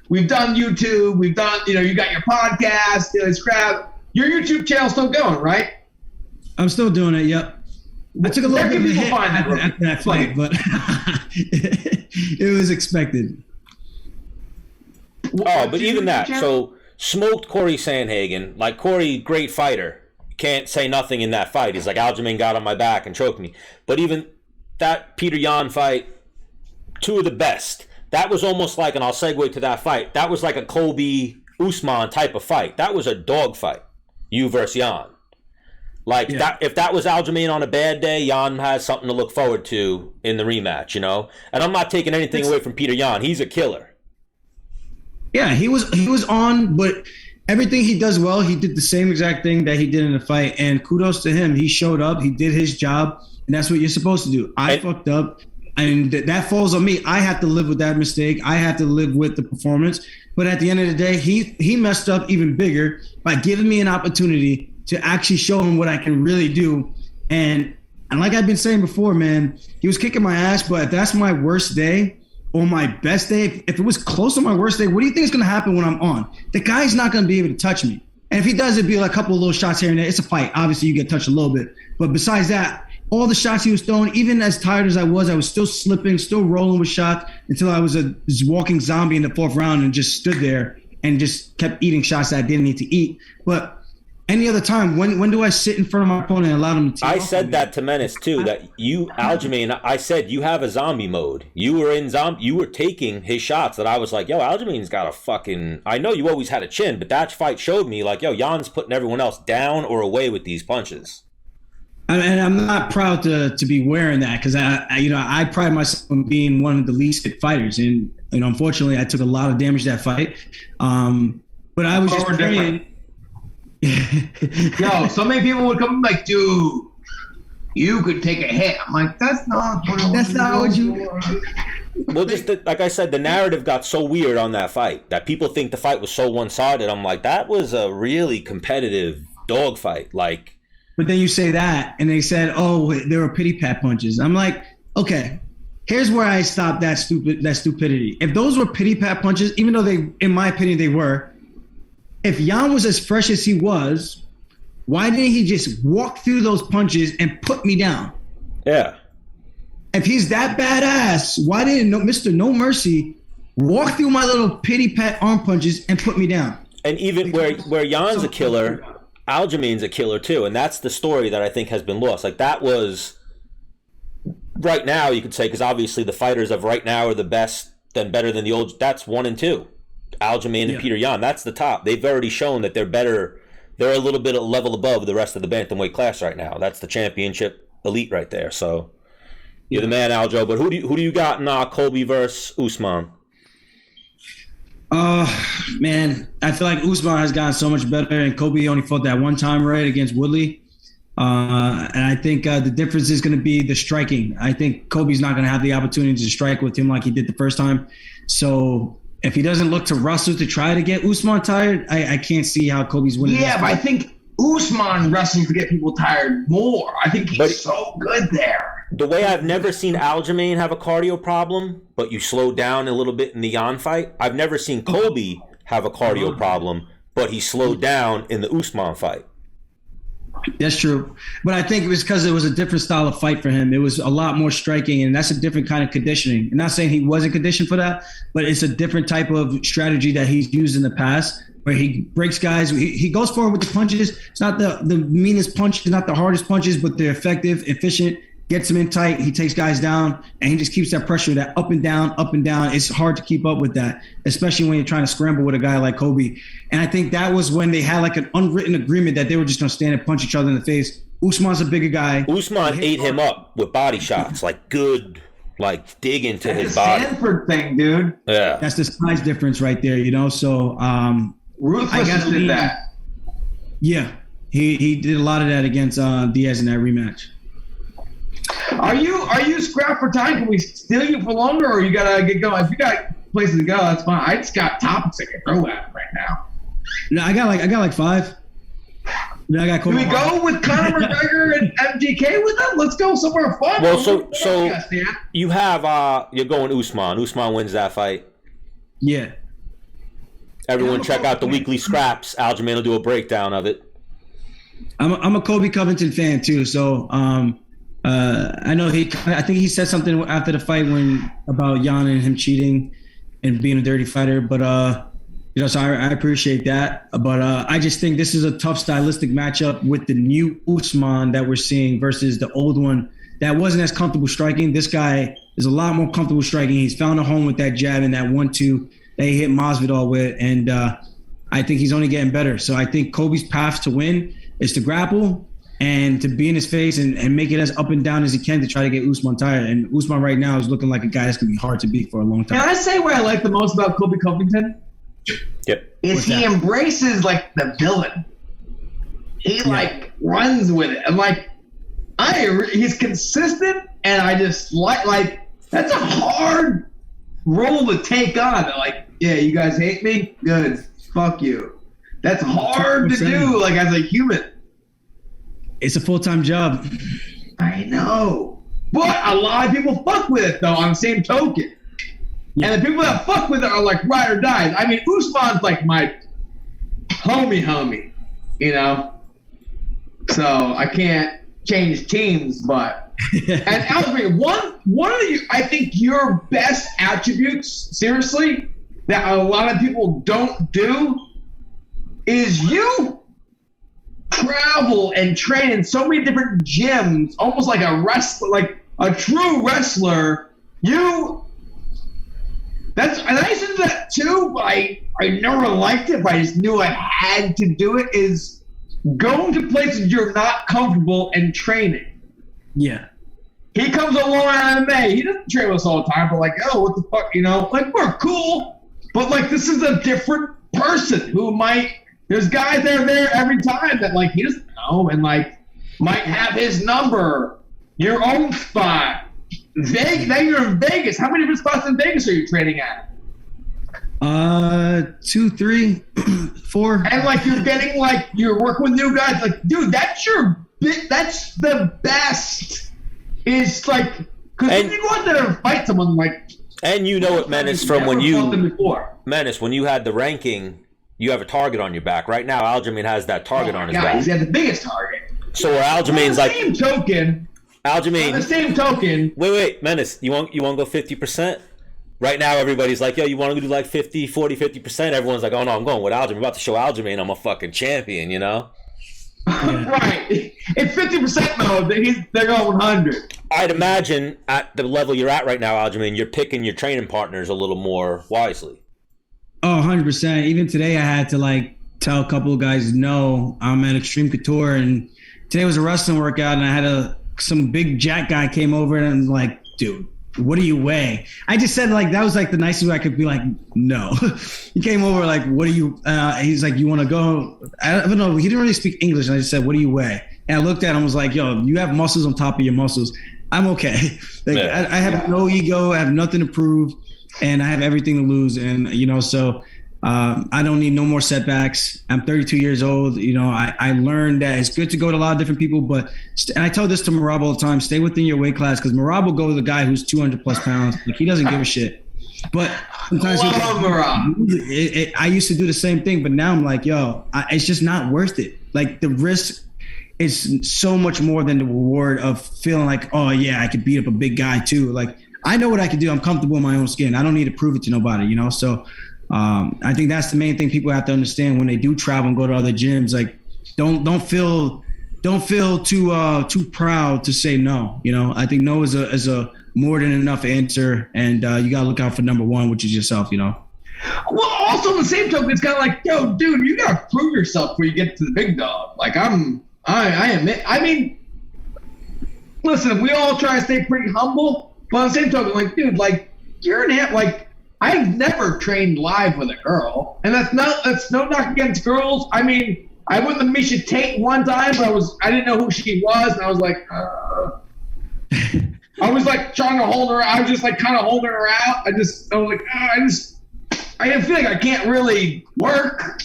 We've done YouTube. We've done, you got your podcast. It's crap. Your YouTube channel's still going, right? I'm still doing it. Yep. I took a little bit of a hit after that fight, but it was expected. Oh, but even that. So smoked Cory Sandhagen. Like, Cory, great fighter. Can't say nothing in that fight. He's like, Aljamain got on my back and choked me. But even that Petr Yan fight, two of the best. That was almost like, and I'll segue to that fight, that was like a Colby Usman type of fight. That was a dog fight, you versus Yan. Like, that, if that was Aljamain on a bad day, Yan has something to look forward to in the rematch, And I'm not taking anything away from Petr Yan. He's a killer. Yeah, he was on, but everything he does well, he did the same exact thing that he did in the fight. And kudos to him. He showed up, he did his job, and that's what you're supposed to do. I fucked up. And that falls on me. I have to live with that mistake. I have to live with the performance. But at the end of the day, he messed up even bigger by giving me an opportunity to actually show him what I can really do. And like I've been saying before, man, he was kicking my ass. But if that's my worst day or my best day, if it was close to my worst day, what do you think is going to happen when I'm on? The guy's not going to be able to touch me. And if he does, it'd be like a couple of little shots here and there. It's a fight. Obviously, you get touched a little bit. But besides that, all the shots he was throwing, even as tired as I was still slipping, still rolling with shots until I was a walking zombie in the fourth round and just stood there and just kept eating shots that I didn't need to eat. But any other time, when do I sit in front of my opponent and allow them to take I said that to Menace too, that you, Aljamain, I said you have a zombie mode. You were in zombie, you were taking his shots that I was like, yo, Aljamain's got a fucking, I know you always had a chin, but that fight showed me like, yo, Jan's putting everyone else down or away with these punches. And I'm not proud to be wearing that because I pride myself on being one of the least fit fighters, and unfortunately I took a lot of damage that fight. But I was just praying. Yo, so many people would come like, dude, you could take a hit. I'm like, that's not what you. Well, like I said, the narrative got so weird on that fight that people think the fight was so one-sided. I'm like, that was a really competitive dog fight, like. But then you say that, and they said, "Oh, there were pity pat punches." I'm like, okay, here's where I stop that stupidity. If those were pity pat punches, even though they, in my opinion, they were, if Yan was as fresh as he was, why didn't he just walk through those punches and put me down? Yeah. If he's that badass, why didn't Mr. No Mercy walk through my little pity pat arm punches and put me down? And even where Jan's a killer, Aljamain's a killer too, and that's the story that I think has been lost. Like, that was right now, you could say, because obviously the fighters of right now are the best, then better than the old. That's 1 and 2, Aljamain and Petr Yan. That's the top. They've already shown that they're better. They're a little bit a level above the rest of the bantamweight class right now. That's the championship elite right there. So you're the man, Aljo. But who do you got in Colby versus Usman? Man, I feel like Usman has gotten so much better, and Colby only fought that one time, right, against Woodley. And I think the difference is going to be the striking. I think Colby's not going to have the opportunity to strike with him like he did the first time. So if he doesn't look to wrestle to try to get Usman tired, I can't see how Colby's winning. Yeah, but I think Usman wrestling to get people tired more. I think he's so good there. The way I've never seen Aljamain have a cardio problem, but you slow down a little bit in the Yan fight, I've never seen Colby have a cardio problem, but he slowed down in the Usman fight. That's true. But I think it was because it was a different style of fight for him. It was a lot more striking, and that's a different kind of conditioning. I'm not saying he wasn't conditioned for that, but it's a different type of strategy that he's used in the past where he breaks guys. He goes forward with the punches. It's not the meanest punch. It's not the hardest punches, but they're effective, efficient, gets him in tight. He takes guys down, and he just keeps that pressure, that up and down, up and down. It's hard to keep up with that, especially when you're trying to scramble with a guy like Colby. And I think that was when they had like an unwritten agreement that they were just going to stand and punch each other in the face. Usman's a bigger guy. Usman ate him up with body shots, like good, like dig into his body. Stanford thing, dude. Yeah. That's the size difference right there, you know? So, Ruthless did that. Yeah. He did a lot of that against Diaz in that rematch. Are you scrapped for time? Can we steal you for longer, or you gotta get going? If you got places to go, that's fine. I just got topics I can throw at right now. No, I got like 5. No, I got. Do we go with Conor McGregor and MGK with them? Let's go somewhere fun. Well, so you have you're going Usman. Usman wins that fight. Yeah. Everyone check out the weekly scraps. Aljamain will do a breakdown of it. I'm a Colby Covington fan too, so I know I think he said something after the fight about Yan and him cheating and being a dirty fighter, but so I appreciate that. But I just think this is a tough stylistic matchup with the new Usman that we're seeing versus the old one that wasn't as comfortable striking. This guy is a lot more comfortable striking. He's found a home with that jab and that 1-2 that he hit Masvidal with, and I think he's only getting better. So I think Colby's path to win is to grapple and to be in his face and make it as up and down as he can to try to get Usman tired. And Usman right now is looking like a guy that's going to be hard to beat for a long time. Can I say what I like the most about Colby Covington? Yep. Is he embraces like the villain. He like runs with it. And like he's consistent, and I just like that's a hard role to take on. Like, yeah, you guys hate me? Good. Fuck you. That's hard to do, like, as a human. It's a full-time job. I know. But a lot of people fuck with it, though, on the same token. Yeah. And the people that fuck with it are, like, ride or die. I mean, Usman's, like, my homie, you know? So I can't change teams, but... And Aljamain, one of the, I think your best attributes, seriously, that a lot of people don't do is you travel and train in so many different gyms, almost like a wrestler, like a true wrestler. And I used to do that too, but I never liked it, but I just knew I had to do it, is going to places you're not comfortable and training. Yeah. He comes along on MMA. He doesn't train with us all the time, but like, oh, what the fuck, you know? Like, we're cool, but like, this is a different person who there's guys that are there every time that like he doesn't know and like might have his number, your own spot. Now you're in Vegas. How many different spots in Vegas are you training at? 2, 3, 4. And like you're working with new guys. Like, dude, that's the best. It's like, because when you go out there and fight someone like, and you know it, Menace, from when you had the ranking, you have a target on your back. Right now, Aljamain has that target on his back. He's got the biggest target. So Aljamain's like, on the same token. Wait, Menace, you want to go 50%? Right now, everybody's like, yo, you want to do like 50, 40, 50%? Everyone's like, oh no, I'm going with Aljamain. I'm about to show Aljamain I'm a fucking champion, you know? Yeah. Right. It's 50% though. They're going 100. I'd imagine at the level you're at right now, Aljamain, you're picking your training partners a little more wisely. Oh, 100%. Even today, I had to like tell a couple of guys, no, I'm at Extreme Couture, and today was a wrestling workout, and I had some big jack guy came over, and I'm like, dude, what do you weigh? I just said like that was like the nicest way I could be like, no. He came over like, what do you? He's like, you want to go? I don't know. He didn't really speak English, and I just said, what do you weigh? And I looked at him, was like, yo, you have muscles on top of your muscles. I'm okay. Like, yeah. I have no ego. I have nothing to prove, and I have everything to lose. And you know, so I don't need no more setbacks. I'm 32 years old. You know, I learned that it's good to go to a lot of different people, but and I tell this to Marab all the time: stay within your weight class, because Marab will go to the guy who's 200 plus pounds. Like, he doesn't give a shit. But sometimes I used to do the same thing, but now I'm like, yo, it's just not worth it. Like the risk is so much more than the reward of feeling like, oh yeah, I could beat up a big guy too. Like I know what I can do. I'm comfortable in my own skin. I don't need to prove it to nobody, you know? So I think that's the main thing people have to understand when they do travel and go to other gyms. Like don't feel too proud to say no. You know, I think no is a more than enough answer, and you gotta look out for number one, which is yourself. You know. Well, also on the same token, it's kind of like, yo, dude, you gotta prove yourself before you get to the big dog. Like I admit. I mean, listen, we all try to stay pretty humble, but on the same token, like, dude, like you're like. I've never trained live with a girl, and that's no knock against girls. I mean, I went to Misha Tate one time, but I didn't know who she was, and I was like, I was like trying to hold her. I was just like kind of holding her out. I was like, I didn't feel like I can't really work.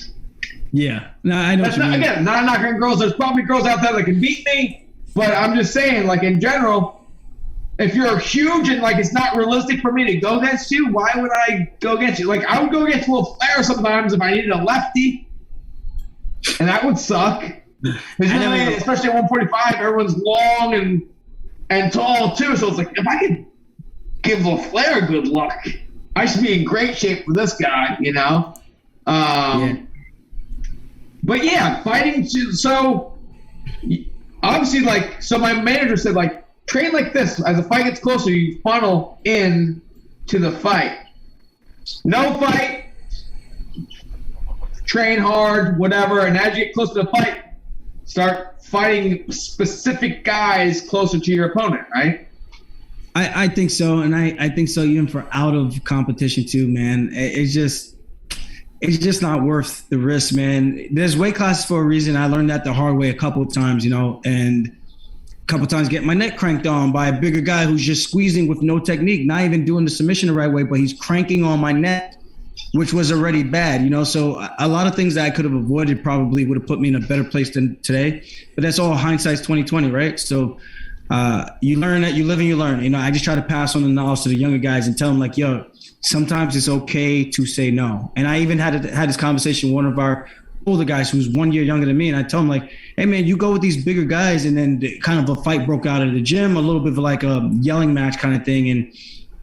Yeah, no, I know. Again, not knocking girls. There's probably girls out there that can beat me, but I'm just saying, like in general. If you're huge and like it's not realistic for me to go against you, why would I go against you? Like I would go against Will Flair sometimes if I needed a lefty, and that would suck. Especially at 145, everyone's long and tall too. So it's like if I could give Will Flair good luck, I should be in great shape for this guy, you know. But yeah, fighting. So obviously, like, so my manager said like. Train like this. As the fight gets closer, you funnel in to the fight. No fight. Train hard, whatever. And as you get close to the fight, start fighting specific guys closer to your opponent, right? I think so. And I think so even for out of competition too, man. It's just not worth the risk, man. There's weight classes for a reason. I learned that the hard way a couple of times, you know, and couple times getting my neck cranked on by a bigger guy who's just squeezing with no technique, not even doing the submission the right way, but he's cranking on my neck, which was already bad, you know? So a lot of things that I could have avoided probably would have put me in a better place than today, but that's all hindsight's 2020, right? So you learn that you live and you learn, you know? I just try to pass on the knowledge to the younger guys and tell them like, yo, sometimes it's okay to say no. And I even had this conversation with one of our older guys who's 1 year younger than me, and I told him like, hey man, you go with these bigger guys, and then kind of a fight broke out at the gym, a little bit of like a yelling match kind of thing,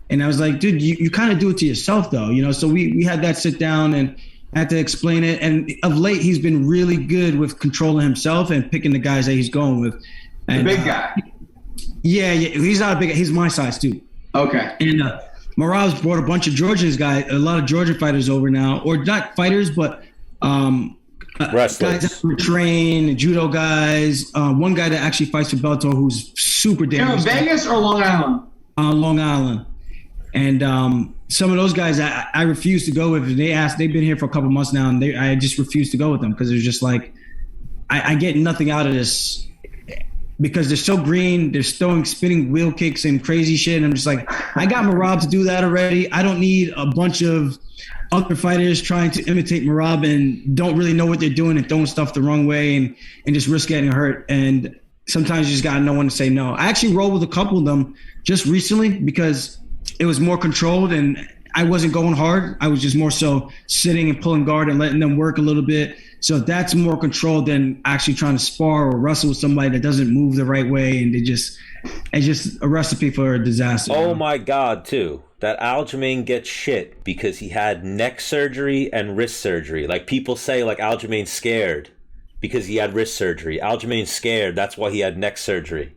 and I was like, dude, you kind of do it to yourself though, you know. So we had that sit down and had to explain it, and of late he's been really good with controlling himself and picking the guys that he's going with. And, the big guy. Yeah, he's not a big guy. He's my size too. Okay. And Marav's brought a bunch of Georgians guys, a lot of Georgian fighters over now, or not fighters, but wrestlers, guys that train, judo guys. One guy that actually fights for Bellator who's super dangerous. In Vegas or Long Island? Long Island. And some of those guys I refuse to go with. They've been here for a couple months now, and I just refuse to go with them because it's just like I get nothing out of this because they're so green. They're spinning wheel kicks and crazy shit. And I'm just like, I got Marab to do that already. I don't need a bunch of other fighters trying to imitate Marab and don't really know what they're doing and throwing stuff the wrong way and just risk getting hurt. And sometimes you just got to know when to say no. I actually rolled with a couple of them just recently because it was more controlled and I wasn't going hard. I was just more so sitting and pulling guard and letting them work a little bit. So that's more controlled than actually trying to spar or wrestle with somebody that doesn't move the right way. And it's just a recipe for a disaster. Oh my God, too. That Aljamain gets shit because he had neck surgery and wrist surgery. Like people say, like Aljamain's scared because he had wrist surgery. Aljamain's scared. That's why he had neck surgery.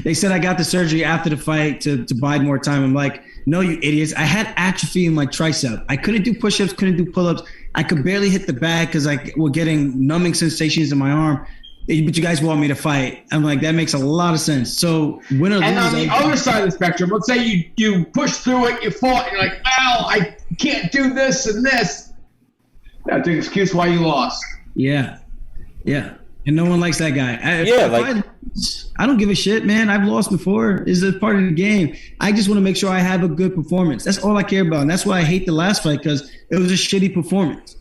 They said I got the surgery after the fight to bide more time. I'm like, no, you idiots. I had atrophy in my tricep. I couldn't do push-ups, couldn't do pull-ups. I could barely hit the bag because I was getting numbing sensations in my arm. But you guys want me to fight. I'm like, that makes a lot of sense. So win or lose. And on the other side of the spectrum, let's say you push through it, you fought, and you're like, well, I can't do this and this. That's an excuse why you lost. Yeah. Yeah. And no one likes that guy. I don't give a shit, man. I've lost before. It's a part of the game. I just want to make sure I have a good performance. That's all I care about. And that's why I hate the last fight, because it was a shitty performance.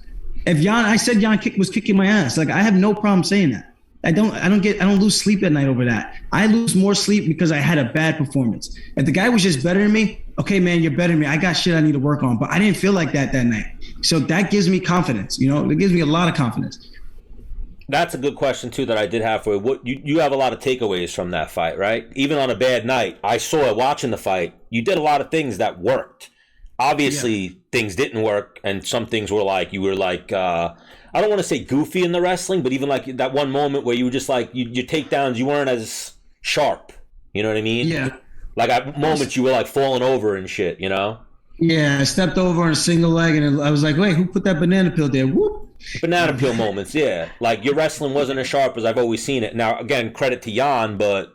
If I said Yan was kicking my ass. Like, I have no problem saying that. I don't lose sleep at night over that. I lose more sleep because I had a bad performance. If the guy was just better than me, okay, man, you're better than me. I got shit I need to work on, but I didn't feel like that night. So that gives me confidence. It gives me a lot of confidence. That's a good question too that I did have for you. What you have a lot of takeaways from that fight, right? Even on a bad night, I saw it watching the fight. You did a lot of things that worked. Obviously, things didn't work, and some things were like you were like I don't want to say goofy in the wrestling, but even like that one moment where you were just like your takedowns, you weren't as sharp. You know what I mean? Yeah. Like at moments you were like falling over and shit. Yeah, I stepped over on a single leg, and I was like, "Wait, who put that banana peel there?" Whoop. Banana peel moments, yeah. Like your wrestling wasn't as sharp as I've always seen it. Now, again, credit to Yan, but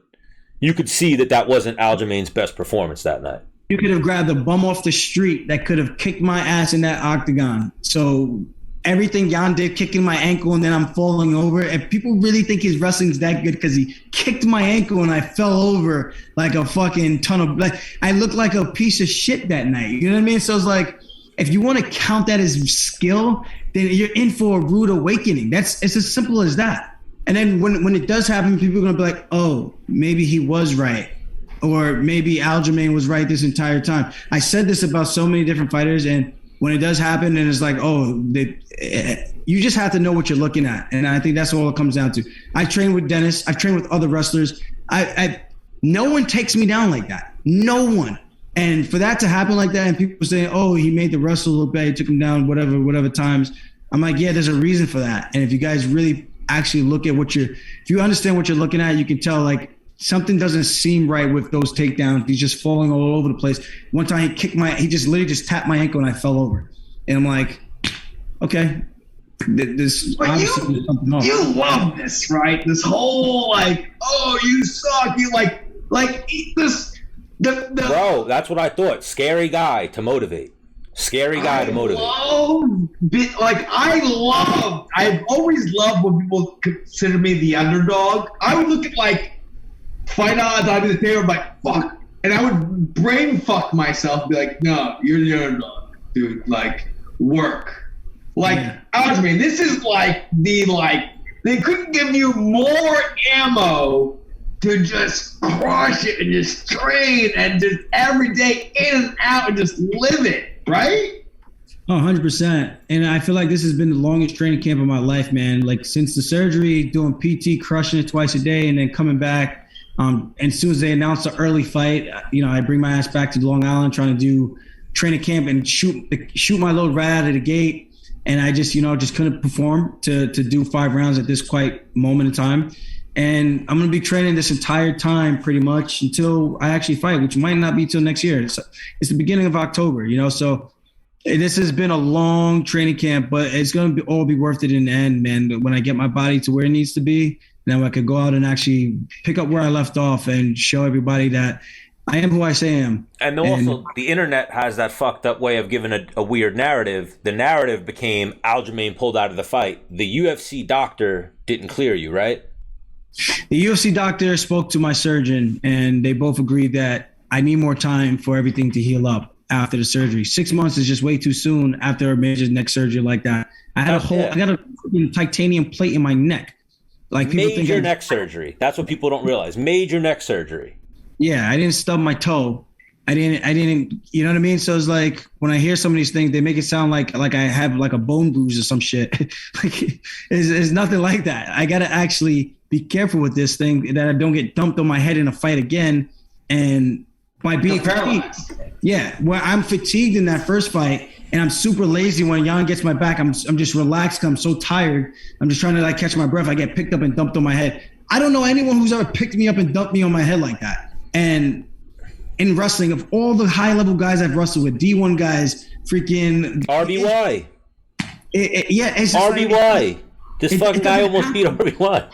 you could see that wasn't Aljamain's best performance that night. You could have grabbed a bum off the street that could have kicked my ass in that octagon. So everything Yan did, kicking my ankle and then I'm falling over. If people really think his wrestling's that good because he kicked my ankle and I fell over like a fucking ton of blood. I looked like a piece of shit that night. You know what I mean? So it's like, if you want to count that as skill, then you're in for a rude awakening. It's as simple as that. And then when it does happen, people are going to be like, oh, maybe he was right. Or maybe Aljamain was right this entire time. I said this about so many different fighters, and when it does happen, and it's like, you just have to know what you're looking at. And I think that's all it comes down to. I train with Dennis. I've trained with other wrestlers. No one takes me down like that. No one. And for that to happen like that, and people saying, oh, he made the wrestler look bad, he took him down, whatever times. I'm like, yeah, there's a reason for that. And if you guys really actually look at if you understand what you're looking at, you can tell like something doesn't seem right with those takedowns. He's just falling all over the place. One time he just literally just tapped my ankle and I fell over. And I'm like, okay. This obviously is something else. You love this, right? This whole like, oh, you suck. You like this. Bro, that's what I thought. Scary guy to motivate. I've always loved when people consider me the underdog. I would look at like fight odds, I'd be the favorite, like fuck, and I would brain fuck myself, and be like, no, you're the underdog, dude. Like work, Aljamain. This is like they couldn't give you more ammo to just crush it and just train and just every day in and out and just live it, right? Oh, 100%. And I feel like this has been the longest training camp of my life, man. Like since the surgery, doing PT, crushing it twice a day, and then coming back. And as soon as they announced the early fight, I bring my ass back to Long Island, trying to do training camp and shoot my load right out of the gate. And I just couldn't perform to do 5 rounds at this quite moment in time. And I'm going to be training this entire time pretty much until I actually fight, which might not be till next year. It's the beginning of October, so this has been a long training camp, but it's going to all be worth it in the end, man. When I get my body to where it needs to be, then I could go out and actually pick up where I left off and show everybody that I am who I say I am. And also, the internet has that fucked up way of giving a weird narrative. The narrative became Aljamain pulled out of the fight. The UFC doctor didn't clear you, right? The UFC doctor spoke to my surgeon, and they both agreed that I need more time for everything to heal up after the surgery. 6 months is just way too soon after a major neck surgery like that. I got a titanium plate in my neck. Like people major neck surgery. That's what people don't realize. Major neck surgery. Yeah, I didn't stub my toe. I didn't. You know what I mean? So it's like when I hear some of these things, they make it sound like I have like a bone bruise or some shit. Like it's nothing like that. I gotta actually be careful with this thing that I don't get dumped on my head in a fight again. And by being fatigued, where I'm fatigued in that first fight, and I'm super lazy when Yan gets my back. I'm just relaxed. I'm so tired. I'm just trying to catch my breath. I get picked up and dumped on my head. I don't know anyone who's ever picked me up and dumped me on my head like that. And in wrestling, of all the high level guys I've wrestled with, D1 guys, freaking RBY. It's RBY. This fucking guy almost beat RBY.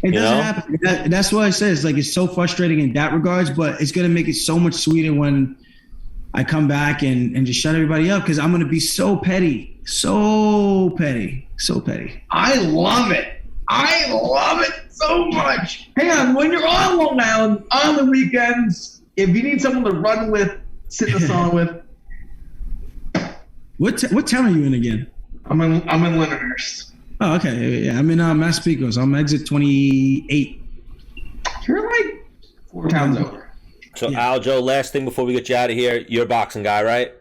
It doesn't happen. That's why I say it's so frustrating in that regards, but it's going to make it so much sweeter when I come back and just shut everybody up, because I'm going to be so petty. So petty. I love it. So much. Hang on, when you're on Long Island on the weekends, if you need someone to run with, sit in the sauna with. What town are you in again? I'm in Lyndhurst. Oh, okay. Yeah, I'm in Massapequa, so I'm exit 28. You're like 4 towns over. So, Aljo, last thing before we get you out of here, you're a boxing guy, right?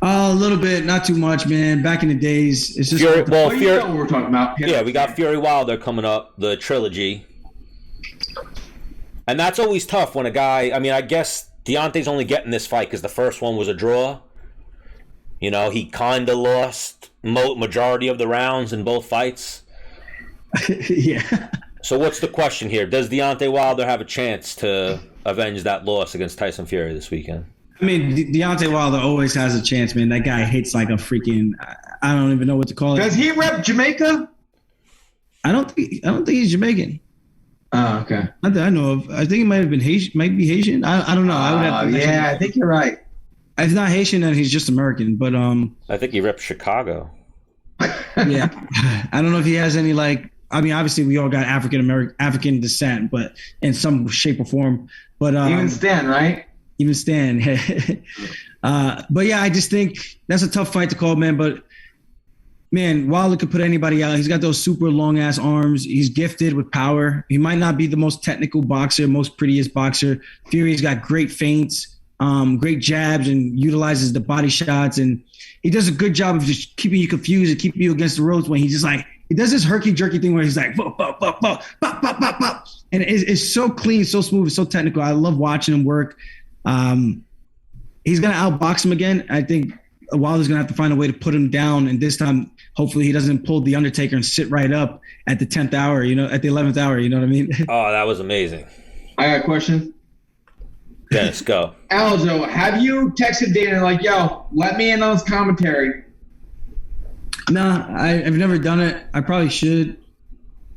A little bit, not too much, man. Back in the days, it's just Fury, You know what we're talking about. Yeah, we got Fury Wilder coming up, the trilogy. And that's always tough when a guy, I mean, I guess Deontay's only getting this fight because the first one was a draw. You know, he kind of lost majority of the rounds in both fights. Yeah. So what's the question here? Does Deontay Wilder have a chance to avenge that loss against Tyson Fury this weekend? I mean, Deontay Wilder always has a chance, man. That guy hits like a freaking, I don't even know what to call it. Does he rep Jamaica? I don't think he's Jamaican. Oh, okay. Not that I know of. I think he might have been Haitian. Might be Haitian. I don't know. I would have to I think you're right. If he's not Haitian, then he's just American. But I think he reps Chicago. Yeah, I don't know if he has any like. I mean, obviously we all got African descent, but in some shape or form. But Even Stan, right? Even Stan. But yeah, I just think that's a tough fight to call, man. But man, Wilder could put anybody out. He's got those super long ass arms. He's gifted with power. He might not be the most technical boxer, most prettiest boxer. Fury's got great feints, great jabs, and utilizes the body shots. And he does a good job of just keeping you confused and keeping you against the ropes when he's just like, he does this herky jerky thing where he's like, bop, bop, bop, bop, bop, bop, bop, bop. And it's so clean, so smooth, so technical. I love watching him work. He's going to outbox him again. I think Wilder's going to have to find a way to put him down. And this time, hopefully he doesn't pull the Undertaker and sit right up at the 10th hour, at the 11th hour. You know what I mean? Oh, that was amazing. I got a question. Dennis, go. Aljo, have you texted Dana like, yo, let me in on this commentary? Nah, I've never done it. I probably should.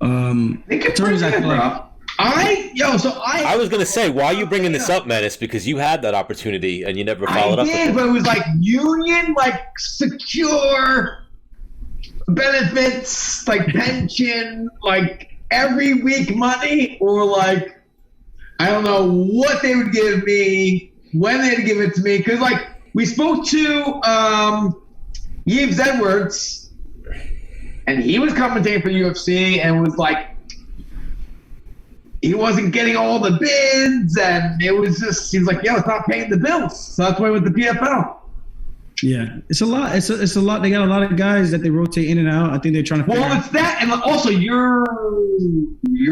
They could bring it, bro. I was gonna say, why are you bringing this up, Menace? Because you had that opportunity and you never followed up. I did, but it was like union, like secure benefits, like pension, like every week money, or like I don't know what they would give me, when they'd give it to me. Because like we spoke to Yves Edwards, and he was commentating for UFC, and was like, he wasn't getting all the bids, and it was just, he was like, yeah, it's not paying the bills. So that's why with the PFL. Yeah, it's a lot. It's a lot. They got a lot of guys that they rotate in and out. I think they're trying to. Well, it's that, and also you're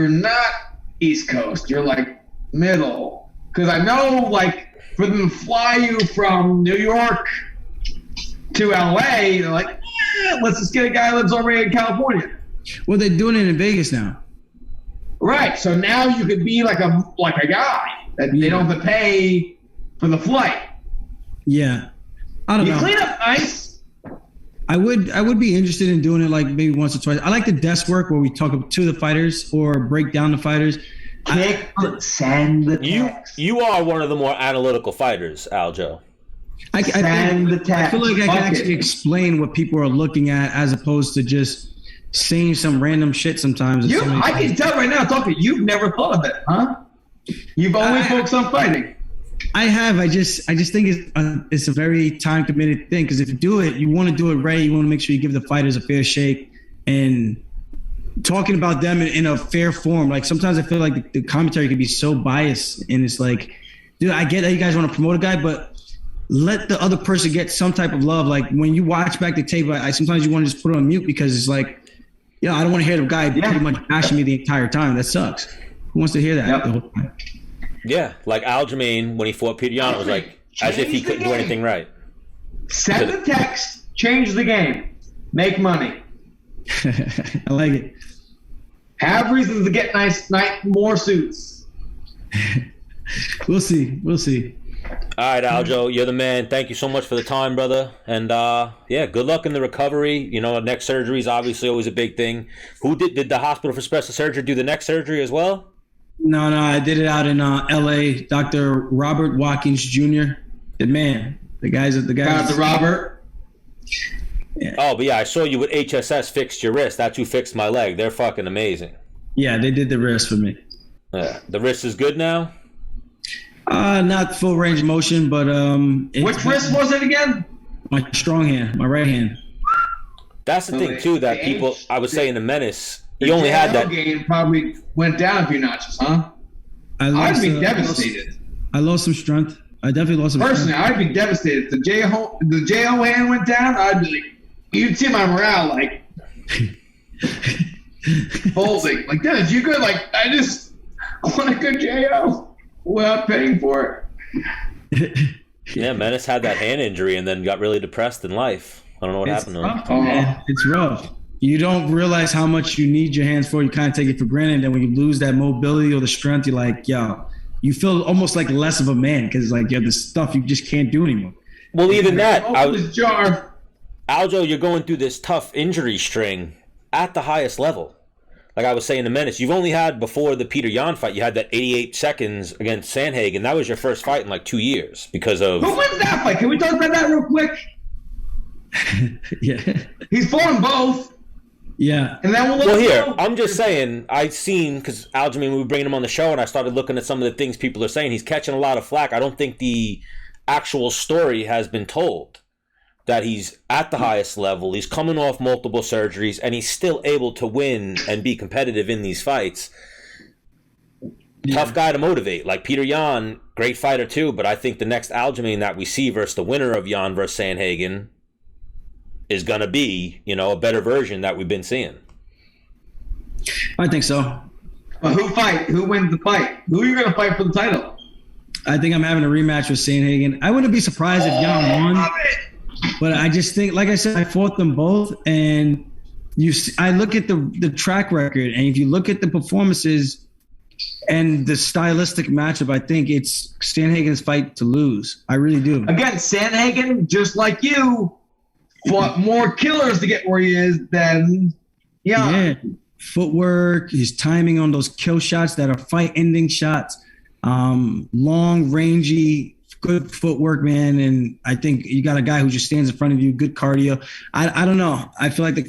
not East Coast. You're like middle, because I know like for them to fly you from New York to LA, they're like, yeah, let's just get a guy who lives already in California. Well, they're doing it in Vegas now. Right. So now you could be like a guy that they don't have to pay for the flight. Yeah. I don't know. You clean up nice. I would be interested in doing it like maybe once or twice. I like the desk work where we talk to the fighters or break down the fighters. Send the text. You are one of the more analytical fighters, Aljo. I feel like I can actually explain what people are looking at as opposed to just saying some random shit sometimes. I can tell right now, talking, you've never thought of it, huh? You've only focused on fighting. I have. I just think it's a very time committed thing, because if you do it, you want to do it right. You want to make sure you give the fighters a fair shake and talking about them in a fair form. Like sometimes I feel like the commentary can be so biased, and it's like, dude, I get that you guys want to promote a guy, but let the other person get some type of love. Like when you watch back the tape, I sometimes you want to just put it on mute because it's like, I don't want to hear the guy pretty much bashing me the entire time. That sucks. Who wants to hear that the whole time? Yeah, like Aljamain when he fought Petr Yan, it was like as if he couldn't do anything right. Send the text, change the game, make money. I like it. Have reasons to get more suits. We'll see. All right, Aljo, you're the man. Thank you so much for the time, brother. And good luck in the recovery. Neck surgery is obviously always a big thing. Who did the hospital for special surgery do the neck surgery as well? No, I did it out in L.A. Dr. Robert Watkins Jr. The man. The guys. Dr. Robert. Yeah. Oh, but yeah, I saw you with HSS fixed your wrist. That's who fixed my leg. They're fucking amazing. Yeah, they did the wrist for me. Yeah. The wrist is good now? Not full range of motion, but which wrist was it again? My strong hand, my right hand. That's the thing too that people. I was saying the Menace. The You only had that. game probably went down a few notches, huh? I'd be devastated. I lost some strength. I definitely lost some Personally, strength. I'd be devastated. If the JO hand went down, I'd be like, you'd see my morale like folding. Like, Dennis, you good? Like, I want a good JO without paying for it. Yeah, Menace had that hand injury and then got really depressed in life. I don't know what happened to him. Man, it's rough. You don't realize how much you need your hands for. You kind of take it for granted. And then when you lose that mobility or the strength, you're like, yo, you feel almost like less of a man because like you have this stuff you just can't do anymore. Well, even that, Aljo, you're going through this tough injury string at the highest level. Like I was saying to Menace, you've only had before the Petr Yan fight, you had that 88 seconds against Sandhagen. That was your first fight in like 2 years because of. Who wins that fight? Can we talk about that real quick? Yeah. He's fought both. Yeah. And then well, here, I'm just saying, I've seen, because Aljamain, we were bringing him on the show, and I started looking at some of the things people are saying. He's catching a lot of flack. I don't think the actual story has been told that he's at the highest level. He's coming off multiple surgeries, and he's still able to win and be competitive in these fights. Yeah. Tough guy to motivate. Like Petr Yan, great fighter too, but I think the next Aljamain that we see versus the winner of Yan versus Sandhagen is going to be, a better version that we've been seeing. I think so. But who wins the fight? Who are you going to fight for the title? I think I'm having a rematch with Sandhagen. I wouldn't be surprised if Yan won. But I just think, like I said, I fought them both. And I look at the track record. And if you look at the performances and the stylistic matchup, I think it's Sandhagen's fight to lose. I really do. Again, Sandhagen, just like you, fought more killers to get where he is than Yeah. Footwork, his timing on those kill shots that are fight-ending shots, long, rangy, good footwork, man. And I think you got a guy who just stands in front of you, good cardio. I don't know. I feel like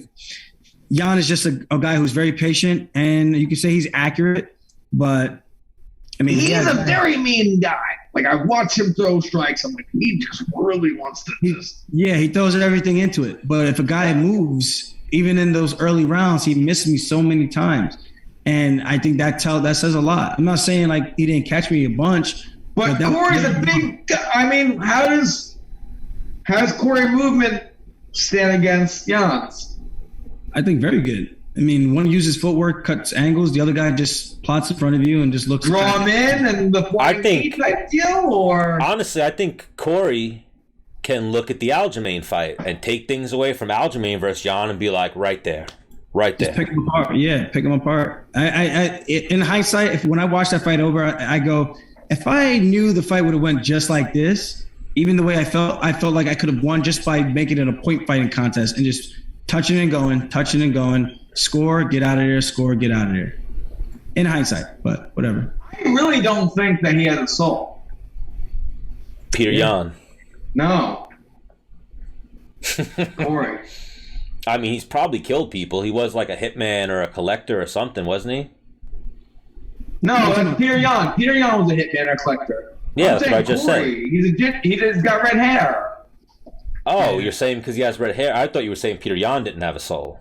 Yan is just a guy who's very patient, and you can say he's accurate, but I mean, he's a very mean guy. Like, I watch him throw strikes. I'm like, he just really wants to Yeah, he throws everything into it. But if a guy moves, even in those early rounds, he missed me so many times. And I think that says a lot. I'm not saying, like, he didn't catch me a bunch. But Cory's a big – I mean, how does Cory movement stand against Yan's? I think very good. I mean, one uses footwork, cuts angles. The other guy just plots in front of you and just looks. Draw him in and the type deal, or honestly, I think Cory can look at the Aljamain fight and take things away from Aljamain versus Yan and be like, right there. Just pick them apart. Yeah, pick them apart. I in hindsight, when I watched that fight over, I go, if I knew the fight would have went just like this, even the way I felt like I could have won just by making it a point fighting contest and just touching and going. Score, get out of there. Score, get out of there. In hindsight, but whatever. I really don't think that he has a soul. Petr Yan. No. Cory. I mean, he's probably killed people. He was like a hitman or a collector or something, wasn't he? No, that's Petr Yan. Petr Yan was a hitman or a collector. Yeah, that's what I just said. He's got red hair. Oh, you're saying because he has red hair? I thought you were saying Petr Yan didn't have a soul.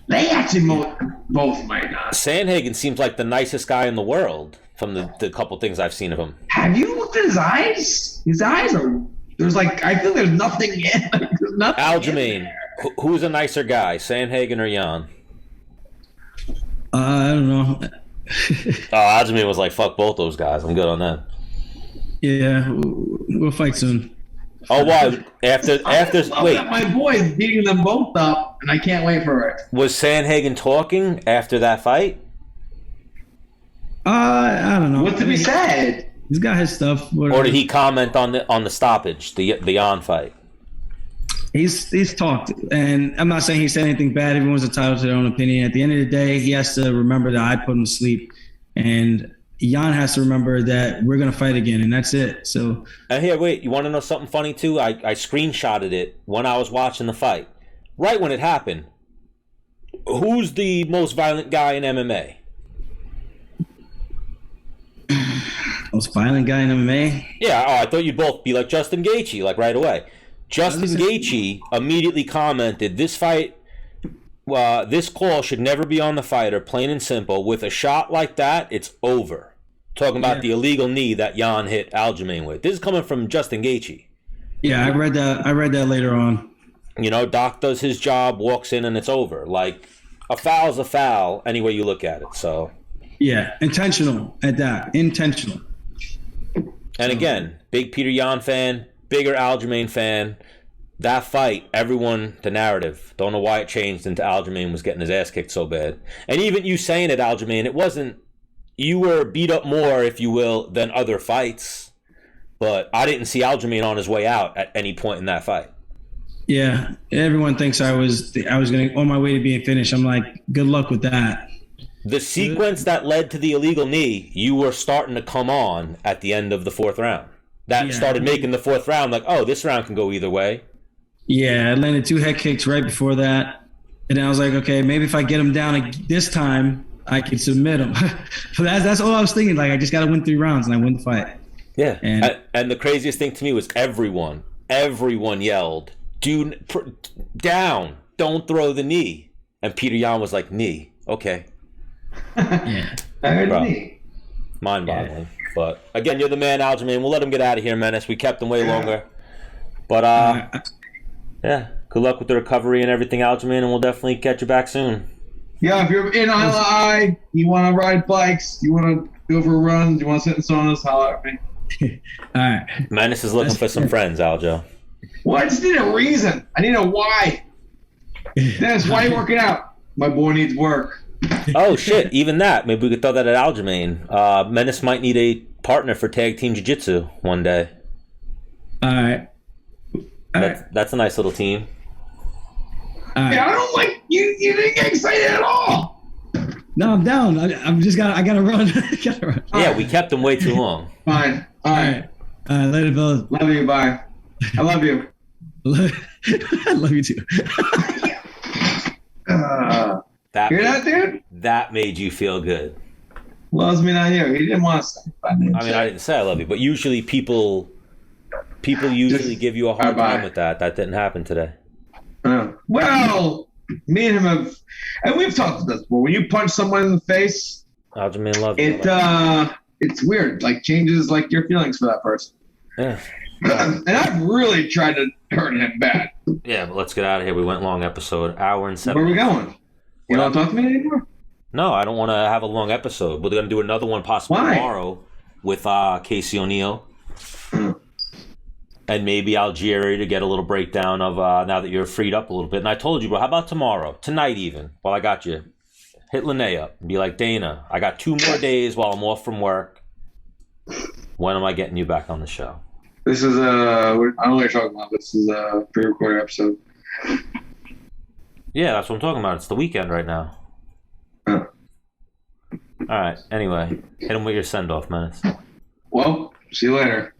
They actually both might not. Sandhagen seems like the nicest guy in the world from the couple things I've seen of him. Have you looked at his eyes? His eyes are. There's like, I feel there's nothing in. There's nothing. Aljamain, who's a nicer guy, Sandhagen or Yan? I don't know. Aljamain was like, fuck both those guys. I'm good on that. Yeah, we'll fight soon. Oh, why? After wait. My boy's beating them both up, and I can't wait for it. Was Sandhagen talking after that fight? I don't know. What to be said? He's got his stuff. Whatever. Or did he comment on the stoppage, the Yan fight? He's talked, and I'm not saying he said anything bad. Everyone's entitled to their own opinion. At the end of the day, he has to remember that I put him to sleep, and Yan has to remember that we're going to fight again, and that's it. So, and here, wait, you want to know something funny too? I screenshotted it when I was watching the fight. Right when it happened, who's the most violent guy in MMA? Most violent guy in MMA? Yeah, I thought you'd both be like Justin Gaethje, like right away. Justin Gaethje immediately commented, "This fight, this call should never be on the fighter. Plain and simple. With a shot like that, it's over." Talking about the illegal knee that Yan hit Aljamain with. This is coming from Justin Gaethje. Yeah, I read that later on. You know, Doc does his job, walks in, and it's over. Like, a foul's a foul any way you look at it. So. Yeah, intentional at that. Intentional. And again, big Petr Yan fan, bigger Aljamain fan. That fight, everyone, the narrative, don't know why it changed into Aljamain was getting his ass kicked so bad. And even you saying it, Aljamain, it wasn't, you were beat up more, if you will, than other fights. But I didn't see Aljamain on his way out at any point in that fight. Yeah, everyone thinks I was going on my way to being finished. I'm like, good luck with that. The sequence that led to the illegal knee, you were starting to come on at the end of the fourth round. That started making the fourth round like, oh, this round can go either way. Yeah, I landed 2 head kicks right before that. And I was like, okay, maybe if I get him down this time, I can submit him. So that's all I was thinking. Like, I just got to win 3 rounds and I win the fight. Yeah. And the craziest thing to me was everyone yelled, down, don't throw the knee. And Petr Yan was like, knee. Okay. Yeah. I heard knee. Mind-boggling. Yeah. But, again, you're the man, Aljamain. We'll let him get out of here, Menace. We kept him way longer. But, yeah, good luck with the recovery and everything, Aljamain, and we'll definitely catch you back soon. Yeah, if you're in ILI, you want to ride bikes, you want to go for runs, you want to sit in saunas, holler at me. All right. Menace is looking for some friends, Aljo. Well, I just need a reason. I need a why. Dennis, why are you working out? My boy needs work. Oh, shit. Even that. Maybe we could throw that at Aljamain. Menace might need a partner for tag team jiu-jitsu one day. All right. That's a nice little team. Yeah, I don't like you. You didn't get excited at all. No, I'm down. I gotta run. Yeah, we kept him way too long. Fine. All right. Later, fellas. Love you. Bye. I love you. I love you too. Hear that, dude? That made you feel good. Loves me, not you. He didn't want to say. I didn't say I love you, but usually people usually give you a hard time with that. That didn't happen today. Well, me and him have, and we've talked about this before. When you punch someone in the face, Aljamain loves you. It's weird. Like, changes like your feelings for that person. Yeah. And I've really tried to hurt him bad. Yeah, but let's get out of here. We went long episode, hour and 7. Where are we going? You don't talk to me anymore? No, I don't want to have a long episode. We're going to do another one possibly tomorrow with Casey O'Neill. And maybe Algeria to get a little breakdown of now that you're freed up a little bit. And I told you, bro, how about tomorrow? Tonight even, while I got you. Hit Lene up and be like, Dana, I got 2 more days while I'm off from work. When am I getting you back on the show? This is, I don't know what you're talking about. This is a pre-recorded episode. Yeah, that's what I'm talking about. It's the weekend right now. All right. Anyway, hit him with your send-off, Menace. Well, see you later.